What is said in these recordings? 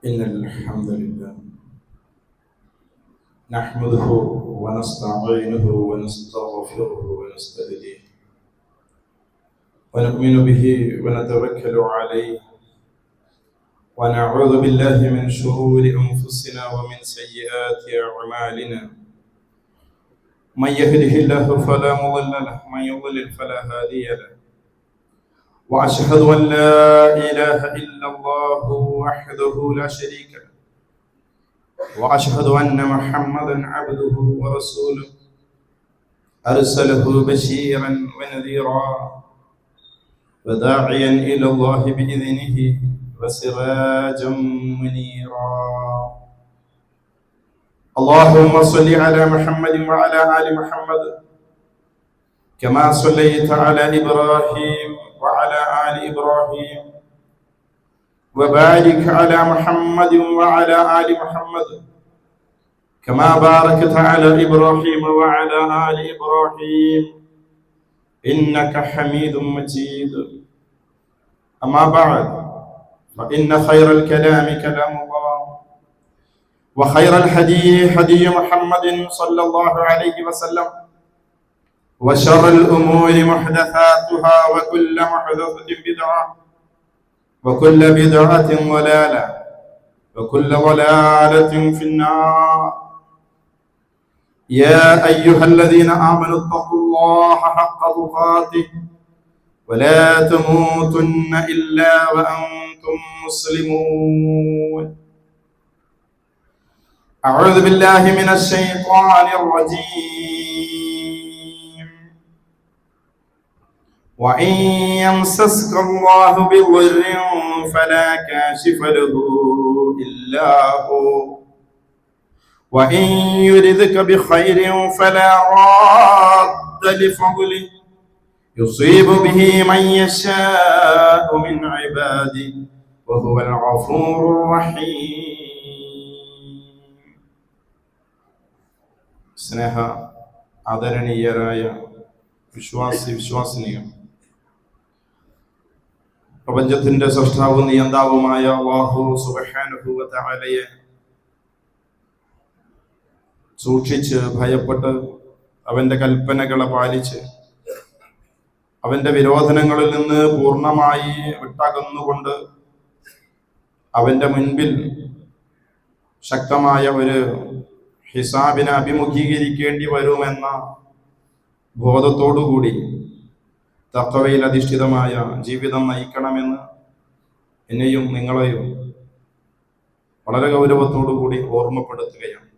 إن الحمد لله نحمده ونستعينه ونستغفره ونستهديه ونؤمن به ونتوكل عليه ونعوذ بالله من شرور أنفسنا ومن سيئات أعمالنا. من يهده الله فلا مضل له ومن يضلل فلا هادي له. وأشهد أن لا إله إلا الله وحده لا شريك له وأشهد أن محمدا عبده ورسوله أرسله بشيرا ونذيرا وداعيا إلى الله بإذنه وسراجا منيرا. اللهم صل على محمد وعلى آل محمد كما صليت على إبراهيم وعلى آل إبراهيم وبارك على محمد وعلى آل محمد كما باركت على إبراهيم وعلى آل إبراهيم إنك حميد مجيد. أما بعد فإن خير الكلام كلام الله وخير الهدي هدي محمد صلى الله عليه وسلم وشر الأمور محدثاتها وكل محدثة بدعة وكل بدعة ضلالة وكل ضلالة في النار. يا أيها الذين آمنوا اتقوا الله حق تقاته ولا تموتن إلا وأنتم مسلمون. أعوذ بالله من الشيطان الرجيم. وإن يمسسك الله بضر فلا كاشف له إلا هو وإن يردك بخير فلا راد لفضله يصيب به من يشاء من عباده وهو الغفور الرحيم. സ്നേഹ ആദരണീയരായ വിശ്വാസിനികൾ, പ്രപഞ്ചത്തിന്റെ സൃഷ്ടാവും നിയന്താവുമായ അല്ലാഹു സുബ്ഹാനഹു വ തആലയെ സൂക്ഷിച്ച് ഭയപ്പെട്ട് അവന്റെ കൽപ്പനകളെ പാലിച്ച് അവന്റെ വിരോധനങ്ങളിൽ നിന്ന് പൂർണ്ണമായി വിട്ടകന്നുകൊണ്ട് അവന്റെ മുൻപിൽ ശക്തമായ ഒരു ഹിസാബിനെ അഭിമുഖീകരിക്കേണ്ടി വരുമെന്ന ബോധത്തോടുകൂടി തഖ്വയിൽ അധിഷ്ഠിതമായ ജീവിതം നയിക്കണമെന്ന് എന്നെയും നിങ്ങളെയും വളരെ ഗൗരവത്തോടുകൂടി ഓർമ്മപ്പെടുത്തുകയാണ്.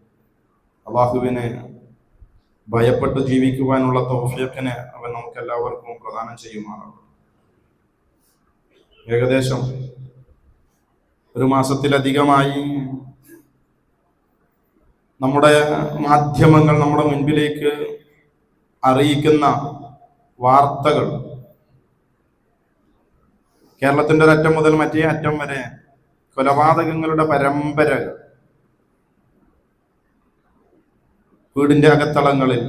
അല്ലാഹുവിനെ ഭയപ്പെട്ട് ജീവിക്കുവാനുള്ള തൗഫീഖിനെ അവൻ നമുക്ക് എല്ലാവർക്കും പ്രദാനം ചെയ്യുമാറാവട്ടെ. ഏകദേശം ഒരു മാസത്തിലധികമായി നമ്മുടെ മാധ്യമങ്ങൾ നമ്മുടെ മുൻപിലേക്ക് അറിയിക്കുന്ന വാർത്തകൾ കേരളത്തിന്റെ ഒരറ്റം മുതൽ മറ്റേ അറ്റം വരെ കൊലപാതകങ്ങളുടെ പരമ്പരകൾ. വീടിന്റെ അകത്തളങ്ങളിൽ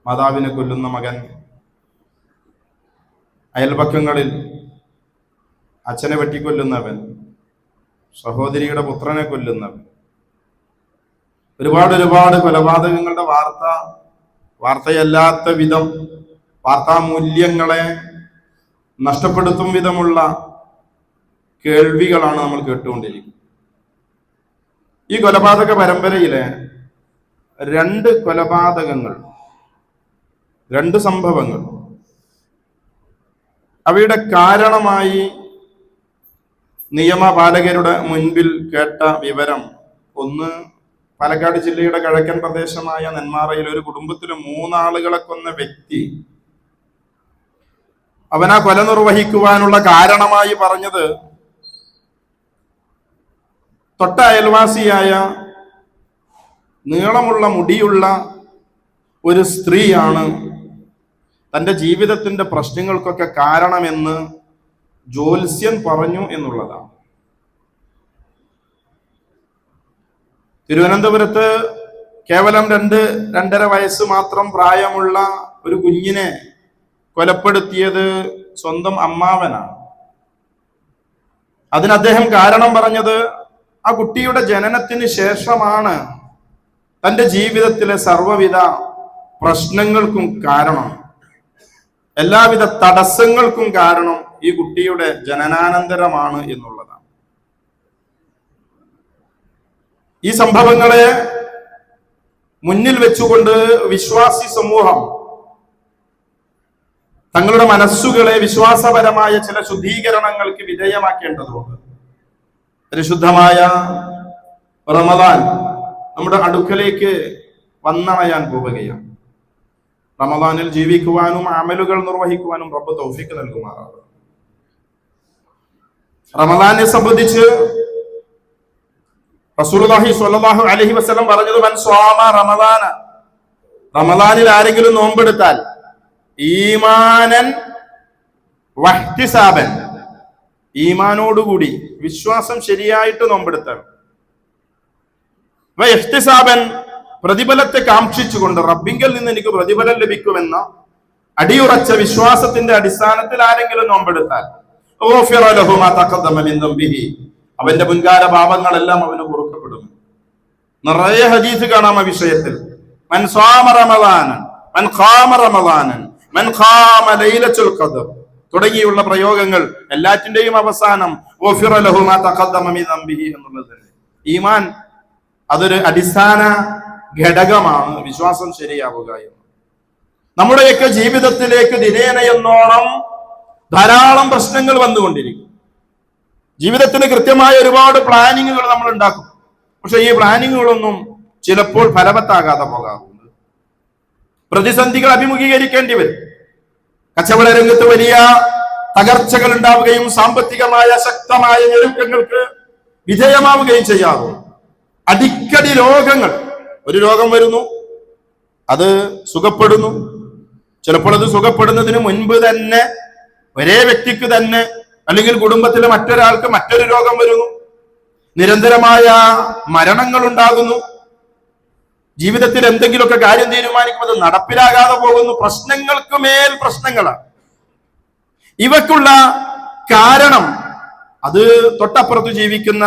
മാതാവിനെ കൊല്ലുന്ന മകൻ, അയൽപക്കങ്ങളിൽ അച്ഛനെ വെട്ടിക്കൊല്ലുന്നവൻ, സഹോദരിയുടെ പുത്രനെ കൊല്ലുന്നവൻ, ഒരുപാട് കൊലപാതകങ്ങളുടെ വാർത്തയല്ലാത്ത വിധം വാർത്താ മൂല്യങ്ങളെ നഷ്ടപ്പെടുത്തും വിധമുള്ള കേൾവികളാണ് നമ്മൾ കേട്ടുകൊണ്ടിരിക്കുന്നത്. ഈ കൊലപാതക പരമ്പരയിലെ 2 കൊലപാതകങ്ങൾ, 2 സംഭവങ്ങൾ, അവയുടെ കാരണമായി നിയമപാലകരുടെ മുൻപിൽ കേട്ട വിവരം, ഒന്ന്, പാലക്കാട് ജില്ലയുടെ കിഴക്കൻ പ്രദേശമായ നെന്മാറയിൽ ഒരു കുടുംബത്തിലെ 3 ആളുകളെ കൊന്ന വ്യക്തി അവനാ കൊല നിർവഹിക്കുവാനുള്ള കാരണമായി പറഞ്ഞത് തൊട്ട അയൽവാസിയായ നീളമുള്ള മുടിയുള്ള ഒരു സ്ത്രീയാണ് തൻ്റെ ജീവിതത്തിന്റെ പ്രശ്നങ്ങൾക്കൊക്കെ കാരണമെന്ന് ജ്യോത്സ്യൻ പറഞ്ഞു എന്നുള്ളതാണ്. തിരുവനന്തപുരത്ത് കേവലം 2-2.5 വയസ്സ് മാത്രം പ്രായമുള്ള ഒരു കുഞ്ഞിനെ കൊലപ്പെടുത്തിയത് സ്വന്തം അമ്മാവനാണ്. അതിന് അദ്ദേഹം കാരണം പറഞ്ഞത്, ആ കുട്ടിയുടെ ജനനത്തിന് ശേഷമാണ് തന്റെ ജീവിതത്തിലെ സർവ്വവിധ പ്രശ്നങ്ങൾക്കും കാരണം, എല്ലാവിധ തടസ്സങ്ങൾക്കും കാരണം ഈ കുട്ടിയുടെ ജനനാനന്തരമാണ് എന്നുള്ളതാണ്. ഈ സംഭവങ്ങളെ മുന്നിൽ വെച്ചുകൊണ്ട് വിശ്വാസി സമൂഹം തങ്ങളുടെ മനസ്സുകളെ വിശ്വാസപരമായ ചില ശുദ്ധീകരണങ്ങൾക്ക് വിധേയമാക്കേണ്ടതുണ്ട്. പരിശുദ്ധമായ റമദാൻ നമ്മുടെ അടുക്കലേക്ക് വന്നണയാൻ പോവുകയാണ്. റമദാനിൽ ജീവിക്കുവാനും അമലുകൾ നിർവഹിക്കുവാനും റബ്ബ് തൗഫീഖ് നൽകുമാറാണ്. റമദാനെ സംബന്ധിച്ച് റസൂലുള്ളാഹി സ്വല്ലല്ലാഹു അലൈഹി വസല്ലം പറഞ്ഞത്, മൻ സ്വാമ റമദാന, റമദാനിൽ ആരെങ്കിലും നോമ്പെടുത്താൽ, ഈമാനൻ വഹ്തിസാബൻ, ഈമാനോടുകൂടി വിശ്വാസം ശരിയായിട്ട് നോമ്പെടുത്താൽ, വഹ്തിസാബൻ പ്രതിഫലത്തെ കാക്ഷിച്ചുകൊണ്ട്, റബ്ബിങ്കിൽ നിന്ന് എനിക്ക് പ്രതിഫലം ലഭിക്കുമെന്ന അടിയുറച്ച വിശ്വാസത്തിന്റെ അടിസ്ഥാനത്തിൽ ആരെങ്കിലും നോമ്പെടുത്താൽ, അവന്റെ മുൻകാല പാപങ്ങളെല്ലാം അവന് പൊറുക്കപ്പെടും. നിറയെ ഹദീസ് കാണാം ആ വിഷയത്തിൽ. മൻ സ്വാമ റമദാനൻ, മൻ ഖാമ റമദാനൻ, മൻ ഖാമ ലൈലത്തുൽ ഖദ്ർ തുടങ്ങിയുള്ള പ്രയോഗങ്ങൾ എല്ലാറ്റിന്റെയും അവസാനം ഗുഫിറ ലഹു മാ തഖദ്ദമ മിൻ ദംബിഹി എന്നുള്ളത്. ഈമാൻ അതൊരു അടിസ്ഥാന ഘടകമാണ് വിശ്വാസം ശരിയാവുക എന്ന്. നമ്മുടെയൊക്കെ ജീവിതത്തിലേക്ക് ദിനേന എന്നോണം ധാരാളം പ്രശ്നങ്ങൾ വന്നുകൊണ്ടിരിക്കും. ജീവിതത്തിന് കൃത്യമായ ഒരുപാട് പ്ലാനിങ്ങുകൾ നമ്മൾ ഉണ്ടാക്കും. പക്ഷെ ഈ പ്ലാനിങ്ങുകളൊന്നും ചിലപ്പോൾ ഫലവത്താകാതെ പോകാറുണ്ട്. പ്രതിസന്ധികൾ അഭിമുഖീകരിക്കേണ്ടി വരും. കച്ചവട രംഗത്ത് വലിയ തകർച്ചകൾ ഉണ്ടാവുകയും സാമ്പത്തികമായ ശക്തമായ ഞെരുക്കങ്ങൾക്ക് വിധേയമാവുകയും ചെയ്യാറുണ്ട്. അടിക്കടി രോഗങ്ങൾ, ഒരു രോഗം വരുന്നു, അത് സുഖപ്പെടുന്നു. ചിലപ്പോൾ അത് സുഖപ്പെടുന്നതിന് മുൻപ് തന്നെ ഒരേ വ്യക്തിക്ക് തന്നെ അല്ലെങ്കിൽ കുടുംബത്തിലെ മറ്റൊരാൾക്ക് മറ്റൊരു രോഗം വരുന്നു. നിരന്തരമായ മരണങ്ങൾ ഉണ്ടാകുന്നു. ജീവിതത്തിൽ എന്തെങ്കിലുമൊക്കെ കാര്യം തീരുമാനിക്കുമ്പോൾ അത് നടപ്പിലാകാതെ പോകുന്നു. പ്രശ്നങ്ങൾക്ക് മേൽ പ്രശ്നങ്ങളാണ്. ഇവക്കുള്ള കാരണം അത് തൊട്ടപ്പുറത്ത് ജീവിക്കുന്ന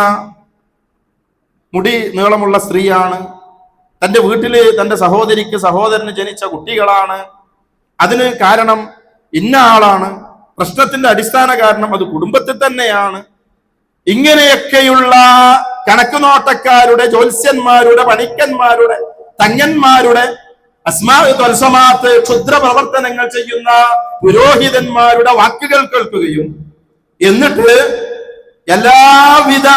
മുടി നീളമുള്ള സ്ത്രീയാണ്. തന്റെ വീട്ടില് തന്റെ സഹോദരിക്ക് സഹോദരന് ജനിച്ച കുട്ടികളാണ്. അതിന് കാരണം ഇന്ന ആളാണ്. പ്രശ്നത്തിന്റെ അടിസ്ഥാന കാരണം അത് കുടുംബത്തിൽ തന്നെയാണ്. ഇങ്ങനെയൊക്കെയുള്ള കണക്കുനോട്ടക്കാരുടെ, ജ്യോത്സ്യന്മാരുടെ, പണിക്കന്മാരുടെ, തങ്ങന്മാരുടെ, അസ്മാഅത്ത് ക്ഷുദ്ര പ്രവർത്തനങ്ങൾ ചെയ്യുന്ന പുരോഹിതന്മാരുടെ വാക്കുകൾ കേൾക്കുകയും എന്നിട്ട് എല്ലാവിധ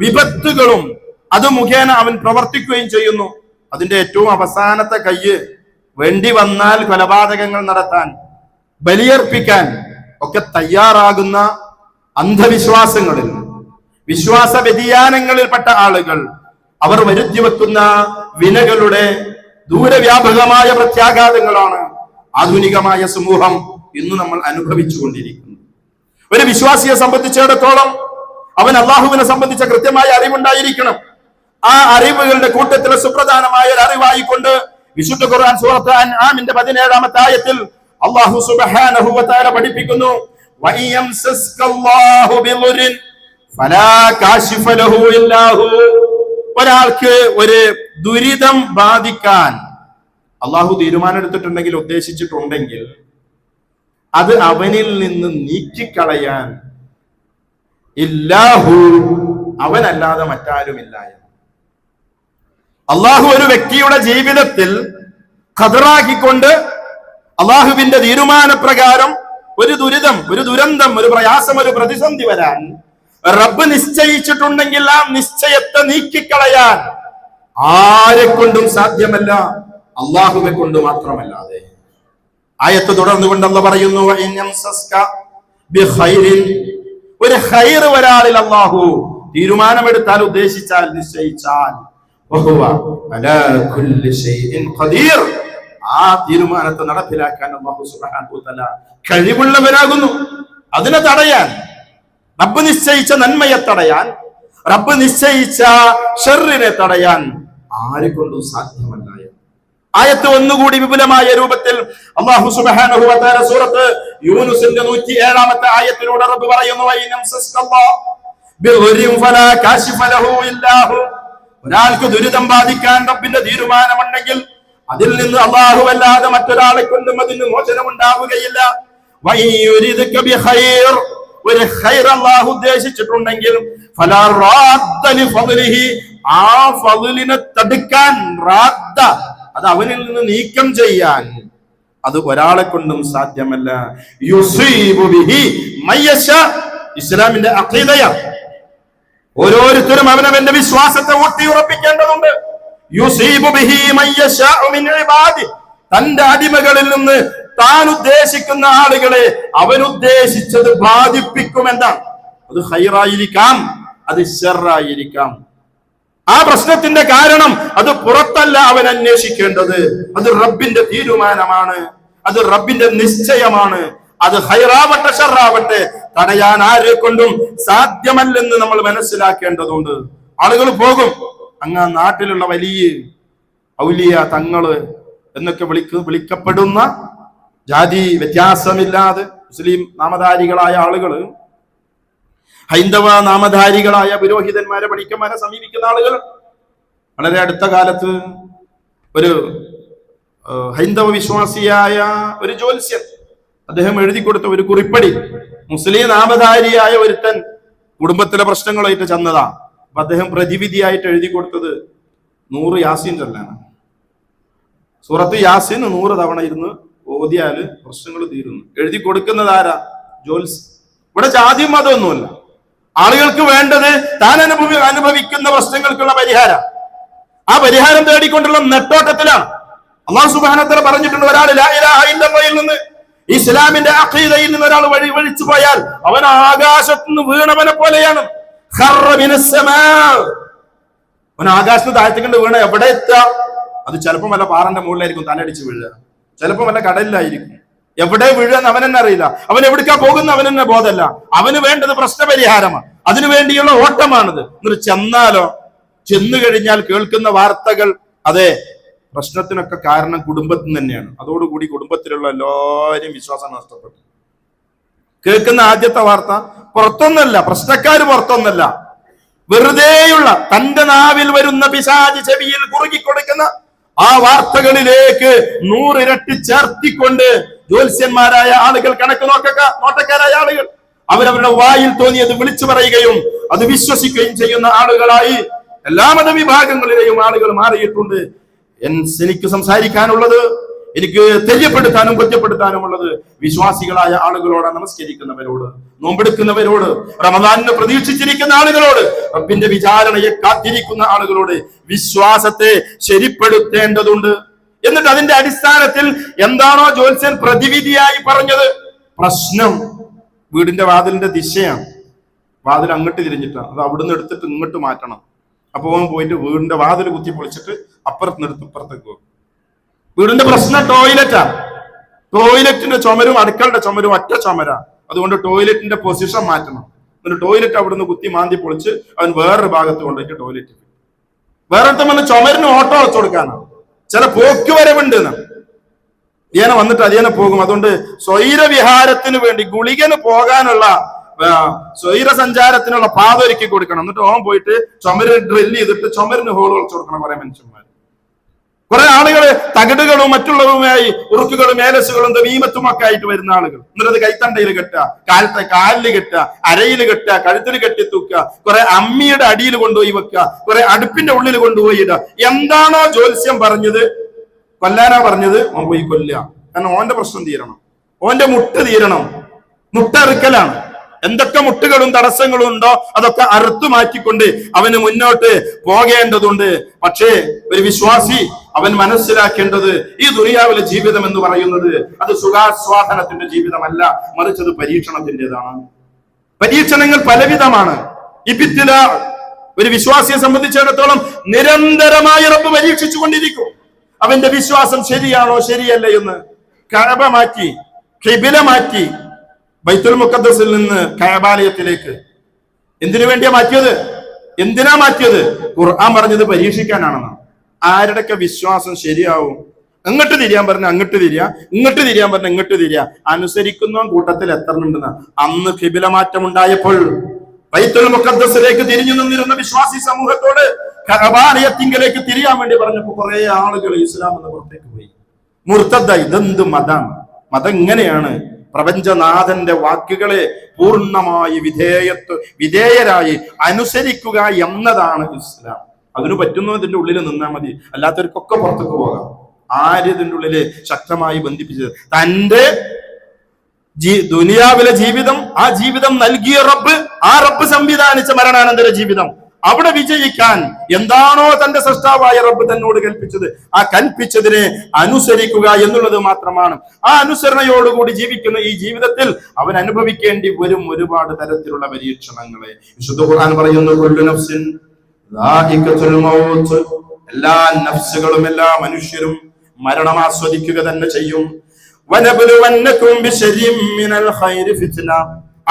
വിപത്തുകളും അത് മുഖേന അവൻ പ്രവർത്തിക്കുകയും ചെയ്യുന്നു. അതിന്റെ ഏറ്റവും അവസാനത്തെ കയ്യ് വേണ്ടി വന്നാൽ കൊലപാതകങ്ങൾ നടത്താൻ, ബലിയർപ്പിക്കാൻ ഒക്കെ തയ്യാറാകുന്ന അന്ധവിശ്വാസങ്ങളിൽ, വിശ്വാസ വ്യതിയാനങ്ങളിൽപ്പെട്ട ആളുകൾ അവർ വരുത്തി വെക്കുന്ന വിനകളുടെ ദൂരവ്യാപകമായ പ്രത്യാഘാതങ്ങളാണ് ആധുനികമായ സമൂഹം ഇന്ന് നമ്മൾ അനുഭവിച്ചുകൊണ്ടിരിക്കുന്നത്. ഒരു വിശ്വാസിയെ സംബന്ധിച്ചിടത്തോളം അവൻ അള്ളാഹുവിനെ സംബന്ധിച്ച കൃത്യമായ അറിവുണ്ടായിരിക്കണം. ആ അറിവുകളുടെ കൂട്ടത്തിലെ സുപ്രധാനമായ ഒരു അറിവായിക്കൊണ്ട് വിശുദ്ധ ഖുർആൻ സൂറത്ത് അൻആമിന്റെ 17-ാമത്തെ ആയത്തിൽ അല്ലാഹു സുബ്ഹാനഹു വ തആല പഠിപ്പിക്കുന്നു, വയംസസ്കല്ലാഹു ബിളുരിൻ ഫലാ കാശിഫ ലഹു ഇല്ലാഹു. ഒരാൾക്ക് ഒരു ദുരിതം ബാധിക്കാൻ അള്ളാഹു തീരുമാനമെടുത്തിട്ടുണ്ടെങ്കിൽ, ഉദ്ദേശിച്ചിട്ടുണ്ടെങ്കിൽ അത് അവനിൽ നിന്ന് നീക്കിക്കളയാൻ ഇല്ലാഹു, അവനല്ലാതെ മറ്റാരുമില്ല. അള്ളാഹു ഒരു വ്യക്തിയുടെ ജീവിതത്തിൽ ഖദറാക്കിക്കൊണ്ട് അള്ളാഹുവിന്റെ തീരുമാനപ്രകാരം ഒരു ദുരിതം, ഒരു ദുരന്തം, ഒരു പ്രയാസം, ഒരു പ്രതിസന്ധി വരാൻ റബ്ബ് നിശ്ചയിച്ചിട്ടുണ്ടെങ്കിൽ ആ നിശ്ചയത്തെ നീക്കിക്കളയാൻ ആരെ കൊണ്ടും സാധ്യമല്ല, അള്ളാഹുവെ കൊണ്ട് മാത്രമല്ലാതെ. ആയത്ത് തുടർന്നുകൊണ്ട് അല്ലാഹു പറയുന്നു, ഒരു ഖൈർ ഒരാളിൽ അള്ളാഹു തീരുമാനമെടുത്താൽ, ഉദ്ദേശിച്ചാൽ, നിശ്ചയിച്ചാൽ, ആ തീരുമാനത്തെ നടപ്പിലാക്കാൻ അല്ലാഹു സുബ്ഹാനഹു വ തആല കഴിവുള്ളവരാകുന്നു. അതിനെ തടയാൻ, റബ്ബ് നിശ്ചയിച്ച നന്മയെ തടയാൻ, റബ്ബ് നിശ്ചയിച്ച ഷർറിനെ തടയാൻ ആരെക്കൊണ്ടും സാധ്യമല്ല. ആയത്ത് ഒന്നുകൂടി വിപുലമായ രൂപത്തിൽ അല്ലാഹു സുബ്ഹാനഹു വ തആല സൂറത്ത് യൂനുസിന്റെ 107-ാമത്തെ ആയത്തിലൂടെ റബ്ബ് പറയുന്നു, ഒരാൾക്ക് ദുരിതം ബാധിക്കാൻ റബ്ബിന്റെ തീരുമാനമുണ്ടെങ്കിൽ അതിൽ നിന്ന് അല്ലാഹു അല്ലാതെ മറ്റൊരാളെ കൊണ്ടും അതിന് മോചനം ഉണ്ടാവുകയില്ല. ഒരു ഖൈർ അല്ലാഹു ഉദ്ദേശിച്ചിട്ടുണ്ടെങ്കിൽ ഫലാ റാദ്ദ ലിഫദ്ലിഹി, ആ ഫദ്ലിനെ തടുക്കാൻ, റാദ്ദ അത് അവനിൽ നിന്ന് നീക്കം ചെയ്യാൻ അത് ഒരാളെ കൊണ്ടും സാധ്യമല്ല. യുസീബു ബിഹി മയ്യശാ, ഇസ്ലാമിന്റെ അഖീദയാണ്. ഓരോരുത്തരും അവനവന്റെ വിശ്വാസത്തെ ഊട്ടിയുറപ്പിക്കേണ്ടതുണ്ട്. യുസീബു ബിഹി മയ്യശാ മിൻ ഇബാദി, തന്റെ അടിമകളിൽ നിന്ന് താൻ ഉദ്ദേശിക്കുന്ന ആളുകളെ അവൻ ഉദ്ദേശിച്ചത് ബാധിപ്പിക്കുമെന്നാണ്. അത് ഖൈറായിരിക്കാം, അത് ശർറായിരിക്കാം. ആ പ്രശ്നത്തിന്റെ കാരണം അത് പുറത്തല്ല അവൻ അന്വേഷിക്കേണ്ടത്, അത് റബ്ബിന്റെ തീരുമാനമാണ്, അത് റബ്ബിന്റെ നിശ്ചയമാണ്. അത് ഖൈറാവട്ടെ ഷർറാവട്ടെ തടയാൻ ആരെ കൊണ്ടും സാധ്യമല്ലെന്ന് നമ്മൾ മനസ്സിലാക്കേണ്ടതുണ്ട്. ആളുകൾ പോകും, അങ്ങ് നാട്ടിലുള്ള വലിയ ഔലിയ തങ്ങള് എന്നൊക്കെ വിളിക്കപ്പെടുന്ന ജാതി വ്യത്യാസമില്ലാതെ മുസ്ലിം നാമധാരികളായ ആളുകൾ, ഹൈന്ദവ നാമധാരികളായ പുരോഹിതന്മാരെ പണിക്കന്മാരെ സമീപിക്കുന്ന ആളുകൾ. വളരെ അടുത്ത കാലത്ത് ഒരു ഹൈന്ദവ വിശ്വാസിയായ ഒരു ജ്യോത്സ്യൻ, അദ്ദേഹം എഴുതി കൊടുത്ത ഒരു കുറിപ്പടി, മുസ്ലിം നാമധാരിയായ ഒരുത്തൻ കുടുംബത്തിലെ പ്രശ്നങ്ങളായിട്ട് ചെന്നതാ. അപ്പൊ അദ്ദേഹം പ്രതിവിധിയായിട്ട് എഴുതി കൊടുത്തത് 100 യാസീൻ ചൊല്ലാണ്. സൂറത്ത് യാസീൻ 100 തവണ ഇരുന്ന് ഓതിയാല് പ്രശ്നങ്ങൾ തീരുന്നു. എഴുതി കൊടുക്കുന്നത് ആരാ? ജ്യോത്സ്യൻ. ഇവിടെ ജാതിയും മതമൊന്നുമല്ല. ആളുകൾക്ക് വേണ്ടത് താൻ അനുഭവിക്കുന്ന പ്രശ്നങ്ങൾക്കുള്ള പരിഹാരം. ആ പരിഹാരം തേടിക്കൊണ്ടുള്ള നെട്ടോട്ടത്തിലാണ്. അല്ലാഹു സുബ്ഹാനഹു വ തആല പറഞ്ഞിട്ടുണ്ട്, ഒരാൾ ലാ ഇലാഹ ഇല്ലല്ലാഹയിൽ നിന്ന്, ഇസ്ലാമിന്റെ അഖീദയിൽ നിന്ന് ഒരാൾ വഴിച്ചു പോയാൽ അവൻ ആകാശത്ത് നിന്ന് വീണവനെ പോലെയാണ്. അവൻ ആകാശത്ത് താഴ്ത്തിക്കൊണ്ട് വീണ എവിടെ എത്താ? അത് ചിലപ്പോൾ വല്ല പാറന്റെ മുകളിലായിരിക്കും തലടിച്ച് വീഴുക, ചിലപ്പോൾ വല്ല കടലിലായിരിക്കും. എവിടെ വീഴുക അവൻ തന്നെ അറിയില്ല. അവൻ എവിടേക്കാ പോകുന്ന അവൻ തന്നെ ബോധമല്ല. അവന് വേണ്ടത് പ്രശ്നപരിഹാരമാണ്, അതിനു വേണ്ടിയുള്ള ഓട്ടമാണിത്. എന്നിട്ട് ചെന്നു കഴിഞ്ഞാൽ കേൾക്കുന്ന വാർത്തകൾ, അതെ, പ്രശ്നത്തിനൊക്കെ കാരണം കുടുംബത്തിൽ തന്നെയാണ്. അതോടുകൂടി കുടുംബത്തിലുള്ള എല്ലാവരും വിശ്വാസം നഷ്ടപ്പെട്ടു. കേൾക്കുന്ന ആദ്യത്തെ വാർത്ത പുറത്തൊന്നല്ല, പ്രശ്നക്കാര് പുറത്തൊന്നല്ല, വെറുതെയുള്ള തന്റെ നാവിൽ വരുന്ന പിശാച് ചെവിയിൽ കുറുകിക്കൊടുക്കുന്ന ആ വാർത്തകളിലേക്ക് 100 ഇരട്ടി ചേർത്തിക്കൊണ്ട് ജ്യോത്സ്യന്മാരായ ആളുകൾ, കണക്ക് നോട്ടക്കാരായ ആളുകൾ, അവരവരുടെ വായിൽ തോന്നിയത് വിളിച്ചു പറയുകയും അത് വിശ്വസിക്കുകയും ചെയ്യുന്ന ആളുകളായി എല്ലാ മതവിഭാഗങ്ങളിലെയും ആളുകൾ മാറിയിട്ടുണ്ട്. എനിക്ക് സംസാരിക്കാനുള്ളത്, എനിക്ക് തെര്യപ്പെടുത്താനും കുറ്റപ്പെടുത്താനുമുള്ളത് വിശ്വാസികളായ ആളുകളോട്, നമസ്കരിക്കുന്നവരോട്, നോമ്പെടുക്കുന്നവരോട്, റമദാനിനെ പ്രതീക്ഷിച്ചിരിക്കുന്ന ആളുകളോട്, റബ്ബിന്റെ വിചാരണയെ കാത്തിരിക്കുന്ന ആളുകളോട് വിശ്വാസത്തെ ശരിപ്പെടുത്തേണ്ടതുണ്ട്. എന്നിട്ട് അതിന്റെ അടിസ്ഥാനത്തിൽ എന്താണോ ജ്യോത്സ്യൻ പ്രതിവിധിയായി പറഞ്ഞത്, പ്രശ്നം വീടിന്റെ വാതിലിന്റെ ദിശയാണ്. വാതിൽ അങ്ങോട്ട് തിരിഞ്ഞിട്ടാണ്, അത് അവിടുന്ന് എടുത്തിട്ട് ഇങ്ങോട്ട് മാറ്റണം. അപ്പൊ അവൻ പോയിട്ട് വീടിന്റെ വാതിൽ കുത്തി പൊളിച്ചിട്ട് അപ്പുറത്ത് നിർത്തി ഇപ്പുറത്തേക്ക് പോകും. വീടിന്റെ പ്രശ്നം ടോയ്ലറ്റാണ്. ടോയ്ലറ്റിന്റെ ചുമരും അടുക്കളുടെ ചുമരും ഒറ്റ ചുമരാ. അതുകൊണ്ട് ടോയ്ലറ്റിന്റെ പൊസിഷൻ മാറ്റണം. എന്നിട്ട് ടോയ്ലറ്റ് അവിടുന്ന് കുത്തി മാന്തി പൊളിച്ച് അവൻ വേറൊരു ഭാഗത്ത് കൊണ്ടുപോയിട്ട് ടോയ്ലറ്റ്. വേറൊരുത്തം വന്ന് ചുമരിന് ഓട്ടോ വെച്ചു കൊടുക്കാനാണ്. ചില പോക്ക് വരവുണ്ട്. അതിനെ വന്നിട്ട് അതിനെ പോകും. അതുകൊണ്ട് സ്വൈരവിഹാരത്തിന് വേണ്ടി ഗുളികന് പോകാനുള്ള സ്വൈര സഞ്ചാരത്തിനുള്ള പാത ഒരുക്കി കൊടുക്കണം. എന്നിട്ട് ഓൻ പോയിട്ട് ചുമര് ഡ്രില്ല് ചെയ്തിട്ട് ചുമരിന് ഹോൾ വെച്ചു കൊടുക്കണം. കുറെ മനുഷ്യന്മാർ, കുറെ ആളുകൾ തകിടുകളും മറ്റുള്ളവരുമായി ഉറുക്കുകളും മേലസുകളും തമീമത്തും ഒക്കെ ആയിട്ട് വരുന്ന ആളുകൾ. എന്നിട്ട് അത് കൈത്തണ്ടയിൽ കെട്ടുക, കാലിൽ കെട്ടുക, അരയിൽ കെട്ടുക, കഴുത്തിൽ കെട്ടി തൂക്കുക, കുറെ അമ്മിയുടെ അടിയിൽ കൊണ്ടുപോയി വെക്കുക, കുറെ അടുപ്പിന്റെ ഉള്ളിൽ കൊണ്ടുപോയി ഇടുക. എന്താണോ ജ്യോത്സ്യം പറഞ്ഞത്, കൊല്ലാനാ പറഞ്ഞത്, ഓൻ പോയി കൊല്ലുക. കാരണം ഓന്റെ പ്രശ്നം തീരണം, ഓന്റെ മുട്ട് തീരണം. മുട്ടറുക്കലാണ്. എന്തൊക്കെ മുട്ടുകളും തടസ്സങ്ങളും ഉണ്ടോ അതൊക്കെ അറുത്തു മാറ്റിക്കൊണ്ട് അവന് മുന്നോട്ട് പോകേണ്ടതുണ്ട്. പക്ഷേ ഒരു വിശ്വാസി അവൻ മനസ്സിലാക്കേണ്ടത്, ഈ ദുനിയാവിലെ ജീവിതം എന്ന് പറയുന്നത് അത് സുഖാസ്വാദനത്തിന്റെ ജീവിതമല്ല, മറിച്ച് അത് പരീക്ഷണത്തിൻ്റെതാണ്. പരീക്ഷണങ്ങൾ പലവിധമാണ്. ഇബ്തില ഒരു വിശ്വാസിയെ സംബന്ധിച്ചിടത്തോളം നിരന്തരമായി റബ്ബ് പരീക്ഷിച്ചു കൊണ്ടിരിക്കും. അവന്റെ വിശ്വാസം ശരിയാണോ ശരിയല്ല എന്ന്. കഅബ മാറ്റി, ഖിബില മാറ്റി, ബൈത്തുൽ മുഖദ്ദസിൽ നിന്ന് കഅബാലയത്തിലേക്ക് എന്തിനു വേണ്ടിയാ മാറ്റിയത്? എന്തിനാ മാറ്റിയത്? ഖുർആൻ പറഞ്ഞത് പരീക്ഷിക്കാനാണെന്ന്. ആരുടെയൊക്കെ വിശ്വാസം ശരിയാവും? അങ്ങോട്ട് തിരിയാൻ പറഞ്ഞ അങ്ങോട്ട് തിരിയാ, ഇങ്ങോട്ട് തിരിയാൻ പറഞ്ഞ ഇങ്ങോട്ട് തിരിയാ. അനുസരിക്കുന്ന കൂട്ടത്തിൽ എത്ര ഉണ്ടെന്ന്. അന്ന് ഖിബില മാറ്റം ഉണ്ടായപ്പോൾ ബൈത്തുൽ മുഖദ്ദസിലേക്ക് തിരിഞ്ഞു നിന്നിരുന്ന വിശ്വാസി സമൂഹത്തോട് കഅബാലയത്തിങ്കലേക്ക് തിരിയാൻ വേണ്ടി പറഞ്ഞപ്പോൾ കുറെ ആളുകൾ ഇസ്ലാം എന്ന പുറത്തേക്ക് പോയി, മുർത്തദ്ദായി. ഇതെന്ത് മതമാണ്? മതം ഇങ്ങനെയാണ്. പ്രപഞ്ചനാഥന്റെ വാക്കുകളെ പൂർണ്ണമായി വിധേയരായി അനുസരിക്കുക എന്നതാണ് ഇസ്ലാം. അതിന് പറ്റുന്നു ഇതിന്റെ ഉള്ളിൽ നിന്നാൽ മതി, അല്ലാത്തവർക്കൊക്കെ പുറത്തേക്ക് പോകാം. ആര് ഇതിന്റെ ഉള്ളില് ശക്തമായി ബന്ധിപ്പിച്ചത്? തന്റെ ദുനിയാവിലെ ജീവിതം, ആ ജീവിതം നൽകിയ റബ്ബ്, ആ റബ്ബ് സംവിധാനിച്ച മരണാനന്തര ജീവിതം, അവിടെ വിജയിക്കാൻ എന്താണോ തന്റെ സൃഷ്ടാവായ റബ്ബ് തന്നോട് കൽപ്പിച്ചത്, ആ കൽപ്പിച്ചതിനെ അനുസരിക്കുക എന്നുള്ളത് മാത്രമാണ്. ആ അനുസരണയോടുകൂടി ജീവിക്കുന്ന ഈ ജീവിതത്തിൽ അവൻ അനുഭവിക്കേണ്ടി വരും ഒരുപാട് തരത്തിലുള്ള പരീക്ഷണങ്ങളെ. വിശുദ്ധ ഖുർആൻ പറയുന്നു, കുല്ലു നഫ്സിൻ ദാഇഖത്തുൽ മൗത്ത്, എല്ലാ നഫ്സുകളും, എല്ലാ മനുഷ്യരും മരണം ആസ്വദിക്കുക തന്നെ ചെയ്യും. വനബ്ലുവന്നകും ബിശർരിൻ മിനൽ ഖൈരി ഫിത്ന,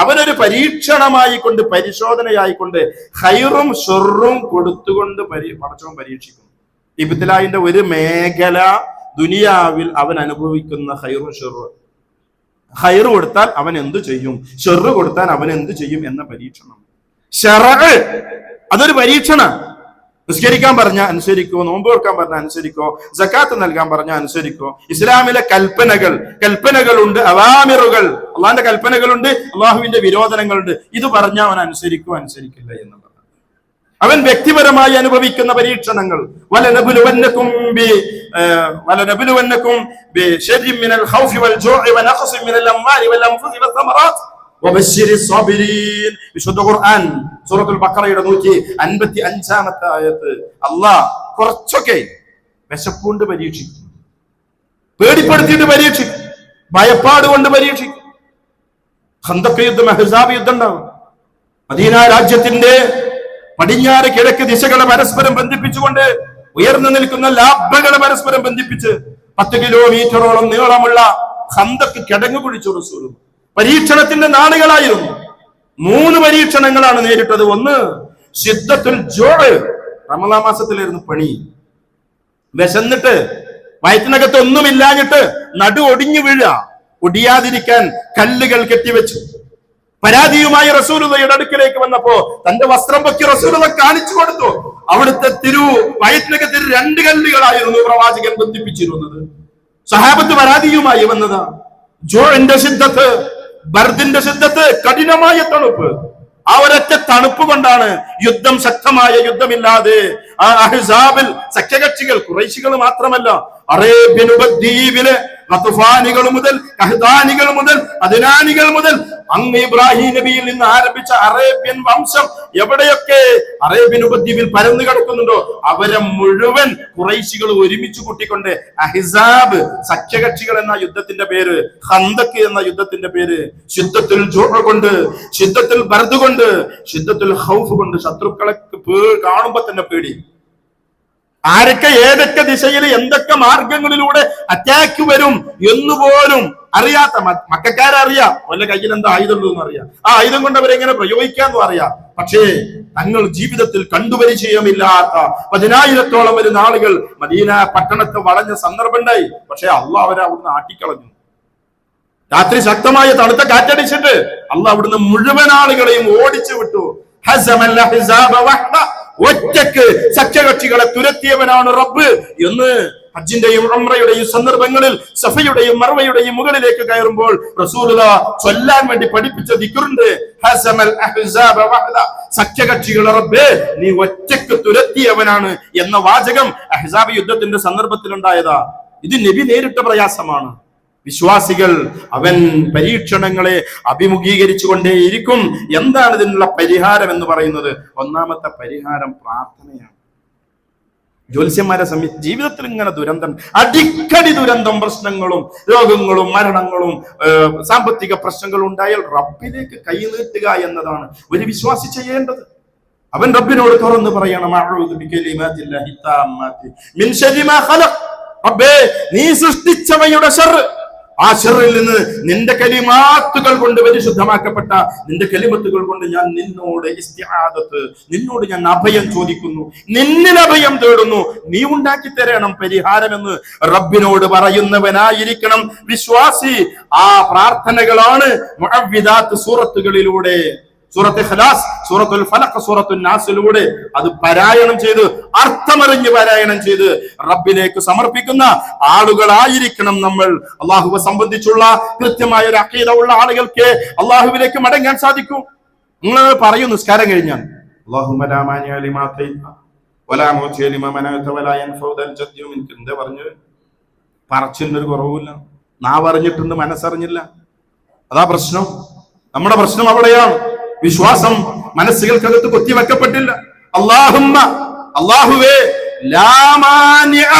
അവനൊരു പരീക്ഷണമായിക്കൊണ്ട്, പരിശോധനയായിക്കൊണ്ട് ഖൈറും ഷർറും കൊടുത്തുകൊണ്ട് പടച്ചവൻ പരീക്ഷിക്കും. ഇബ്തിലായിന്റെ ഒരു മേഖല ദുനിയാവിൽ അവൻ അനുഭവിക്കുന്ന ഖൈറും ഷർറും. ഖൈറ് കൊടുത്താൽ അവൻ എന്തു ചെയ്യും, ഷർറ് കൊടുത്താൽ അവൻ എന്തു ചെയ്യും എന്ന പരീക്ഷണം. ശറഅ് അതൊരു പരീക്ഷണ. നിസ്കരിക്കാൻ പറഞ്ഞ അനുസരിക്കോ, നോമ്പ് കൊടുക്കാൻ പറഞ്ഞ അനുസരിക്കോ, സക്കാത്ത് നൽകാൻ പറഞ്ഞ അനുസരിക്കോ. ഇസ്ലാമിലെ കൽപ്പനകളുണ്ട്, അവാമിറുകൾ, അള്ളാഹിന്റെ കൽപ്പനകളുണ്ട്, അള്ളാഹുവിന്റെ വിരോധനങ്ങളുണ്ട്. ഇത് പറഞ്ഞ അവൻ അനുസരിക്കോ അനുസരിക്കില്ല എന്നുള്ളത്. അവൻ വ്യക്തിപരമായി അനുഭവിക്കുന്ന പരീക്ഷണങ്ങൾ. വലനബ്ലുവന്നകും ബിശർരിൻ മിനൽ ഖൗഫി വൽ ജൂഇ വനഖ്സിൻ മിനൽ അംവാലി വൽ അൻഫുസി വസ്സമറാത്ത് വബശ്ശിരിസ് സ്വാബിരീൻ. വിശുദ്ധ ഖുർആൻ സൂറത്തുൽ ബഖറയുടെ 155-ാമത്തെ ആയത്ത്. അല്ലാഹ് കുറച്ചൊക്കെ വിശപ്പുകൊണ്ട് പരീക്ഷിക്കും, പേടിപ്പെടുത്തിയിട്ട് പരീക്ഷിക്കും, ഭയപ്പാട് കൊണ്ട് പരീക്ഷിക്കും. ഖന്തഖ് യുദ്ധം, അഹ്സാബ് യുദ്ധം ഉണ്ടാവും. മദീന രാജ്യത്തിന്റെ പടിഞ്ഞാറ് കിഴക്ക് ദിശകളെ പരസ്പരം ബന്ധിപ്പിച്ചുകൊണ്ട് ഉയർന്നു നിൽക്കുന്ന ലാഭകളെ പരസ്പരം ബന്ധിപ്പിച്ച് 10 കിലോമീറ്ററോളം നീളമുള്ള ഖന്തഖ് കിടങ്ങു പിടിച്ചു റസൂൽ. പരീക്ഷണത്തിന്റെ നാളുകളായിരുന്നു. 3 പരീക്ഷണങ്ങളാണ് നേരിട്ടത്. ഒന്ന് ശിദ്ദത്തുൽ ജൂഅ്, റമളാൻ മാസത്തിലായിരുന്നു പണി. വിശന്നിട്ട് വയറ്റിനകത്ത് ഒന്നുമില്ലാഞ്ഞിട്ട് നടു ഒടിഞ്ഞു വീഴുക, ഒടിയാതിരിക്കാൻ കല്ലുകൾ കെട്ടിവെച്ചു. പരാതിയുമായി റസൂലുള്ളാഹിയുടെ അടുക്കലേക്ക് വന്നപ്പോ തന്റെ വസ്ത്രം പൊക്കി റസൂലുള്ള കാണിച്ചു കൊടുത്തു. അവിടുത്തെ വയറ്റിനകത്ത് 2 കല്ലുകളായിരുന്നു പ്രവാചകൻ ബന്ധിപ്പിച്ചിരുന്നത്. സഹാബത്ത് പരാതിയുമായി വന്നതാ. ജൂഇന്റെ ശിദ്ദത്ത്, ബർദിന്റെ ശിദ്ദത്ത്, കഠിനമായ തണുപ്പ്. ആ ഒരൊറ്റ തണുപ്പ് കൊണ്ടാണ് യുദ്ധം ശക്തമായ യുദ്ധമില്ലാതെ ആ അഹ്സാബിൽ സഖ്യകക്ഷികൾ, ഖുറൈശികൾ മാത്രമല്ല, അറേബ്യൻ ഉപദ്വീപിലെ ഗത്ഫാനികൾ മുതൽ, കഹ്താനികൾ മുതൽ, അദ്നാനികൾ മുതൽ അങ്ങ് ഇബ്രാഹിം നബിയിൽ നിന്ന് ആരംഭിച്ച അറേബ്യൻ വംശം എവിടെയൊക്കെ അറേബ്യൻ ഉപദ്വീപിൽ പരന്നു കിടക്കുന്നുണ്ടോ അവരെ മുഴുവൻ ഖുറൈശികൾ ഒരുമിച്ച് കൂട്ടിക്കൊണ്ട് അഹ്സാബ്, സഖ്യകക്ഷികൾ എന്ന യുദ്ധത്തിന്റെ പേര്, ഖന്തഖ് എന്ന യുദ്ധത്തിന്റെ പേര്, ശിദ്ദത്തുൽ ജൂഅ് കൊണ്ട്, ശിദ്ദത്തുൽ ബർദ് കൊണ്ട്, ശിദ്ദത്തുൽ ഖൗഫ് കൊണ്ട് ശത്രുക്കളെ കാണുമ്പോ തന്നെ പേടി. ആരൊക്കെ ഏതൊക്കെ ദിശയിൽ എന്തൊക്കെ മാർഗങ്ങളിലൂടെ അറ്റാക്ക് വരും എന്നുപോലും അറിയാത്ത മക്കാരറിയാം. വല്ല കയ്യിൽ എന്താ ആയുധമുള്ളൂ എന്ന് അറിയാം. ആ ആയുധം കൊണ്ട് അവരെങ്ങനെ പ്രയോഗിക്കാന്നും അറിയാം. പക്ഷേ തങ്ങൾ ജീവിതത്തിൽ കണ്ടുപരിചയമില്ലാത്ത 10,000-ഓളം വരുന്ന ആളുകൾ മദീന പട്ടണത്തെ വളഞ്ഞ സന്ദർഭമുണ്ടായി. പക്ഷെ അള്ളാഹ് അവരെ അവിടുന്ന് ആട്ടിക്കളഞ്ഞു. രാത്രി ശക്തമായ തണുത്ത കാറ്റടിച്ചിട്ട് അള്ളാഹ് അവിടുന്ന് മുഴുവൻ ആളുകളെയും ഓടിച്ചു വിട്ടു. ഒറ്റക്ക് സഖ്യകക്ഷികളെ തുരത്തിയവനാണ് റബ്ബ് എന്ന് ഹജ്ജിന്റെയും ഉംറയുടെയും സന്ദർഭങ്ങളിൽ സഫയുടെയും മർവയുടെയും മുകളിലേക്ക് കയറുമ്പോൾ റസൂലുള്ളാഹ് ചൊല്ലാൻ വേണ്ടി പഠിപ്പിച്ച ദിക്റുണ്ട്. ഹസമൽ അഹ്സാബ വഹദ, സഖ്യകക്ഷികളെ റബ്ബേ നീ ഒറ്റക്ക് തുരത്തിയവനാണ് എന്ന വാചകം അഹ്സാബ് യുദ്ധത്തിന്റെ സന്ദർഭത്തിൽ ഉണ്ടായതാ. ഇത് നബി നേരിട്ട പ്രയാസമാണ്. വിശ്വാസികൾ അവൻ പരീക്ഷണങ്ങളെ അഭിമുഖീകരിച്ചു കൊണ്ടേയിരിക്കും. എന്താണ് ഇതിനുള്ള പരിഹാരം എന്ന് പറയുന്നത്? ഒന്നാമത്തെ പരിഹാരം പ്രാർത്ഥനയാണ്. ജ്യോത്സ്യന്മാരെ ജീവിതത്തിൽ ഇങ്ങനെ ദുരന്തം, അടിക്കടി ദുരന്തം, പ്രശ്നങ്ങളും രോഗങ്ങളും മരണങ്ങളും സാമ്പത്തിക പ്രശ്നങ്ങളും ഉണ്ടായാൽ റബ്ബിലേക്ക് കൈ നീട്ടുക എന്നതാണ് ഒരു വിശ്വാസി ചെയ്യേണ്ടത്. അവൻ റബ്ബിനോട് തുറന്ന് പറയണം, റബ്ബേ നീ സൃഷ്ടിച്ചവയുടെ ശർറ്, ആ ശർറിൽ നിന്ന് നിന്റെ കലിമാത്തുകൾ കൊണ്ട് പരിശുദ്ധമാക്കപ്പെട്ട നിന്റെ കലിമത്തുകൾ കൊണ്ട് ഞാൻ നിന്നോട് ഇസ്തിആദത്ത്, നിന്നോട് ഞാൻ അഭയം ചോദിക്കുന്നു, നിന്നിൽ അഭയം തേടുന്നു, നീ ഉണ്ടാക്കി തരണം പരിഹാരമെന്ന് റബ്ബിനോട് പറയുന്നവനായിരിക്കണം വിശ്വാസി. ആ പ്രാർത്ഥനകളാണ് മുഅവ്വിദാത്ത് സൂറത്തുകളിലൂടെ സൂറത്തുൽ ഇഖ്ലാസ്, സൂറത്തുൽ ഫലഖ്, സൂറത്തുൽ നാസിലൂടെ അത് പാരായണം ചെയ്ത് അർത്ഥമറിഞ്ഞ് പാരായണം ചെയ്ത് റബ്ബിലേക്ക് സമർപ്പിക്കുന്ന ആളുകളായിരിക്കണം നമ്മൾ. അള്ളാഹുവെ സംബന്ധിച്ചുള്ള കൃത്യമായ ഒരു അഖീദ ഉള്ള ആളുകൾക്ക് അള്ളാഹുവിലേക്ക് മടങ്ങാൻ സാധിക്കും. നിങ്ങൾ പറയൂ നിസ്കാരം കഴിഞ്ഞാൽ അല്ലാഹുമ്മ ലാ മാനിഅ ലിമാ അതൈത വലാ മുഅ്തിയ ലിമാ മനഅത വലാ യൻഫഉ ദൽ ജദ്ദി മിൻക. എന്താ പറഞ്ഞു? പറച്ചിലിനൊരു കുറവില്ല. നാവ് അറിഞ്ഞിട്ടുണ്ട്, മനസ്സറിഞ്ഞില്ല. അതാ പ്രശ്നം. നമ്മുടെ പ്രശ്നം അവിടെയാണ്. വിശ്വാസം മനസ്സുകൾക്കകത്ത് കൊത്തിവെക്കപ്പെട്ടില്ല. അല്ലാഹുമ്മ, അല്ലാഹുവേ, ലാ മാനിഅ,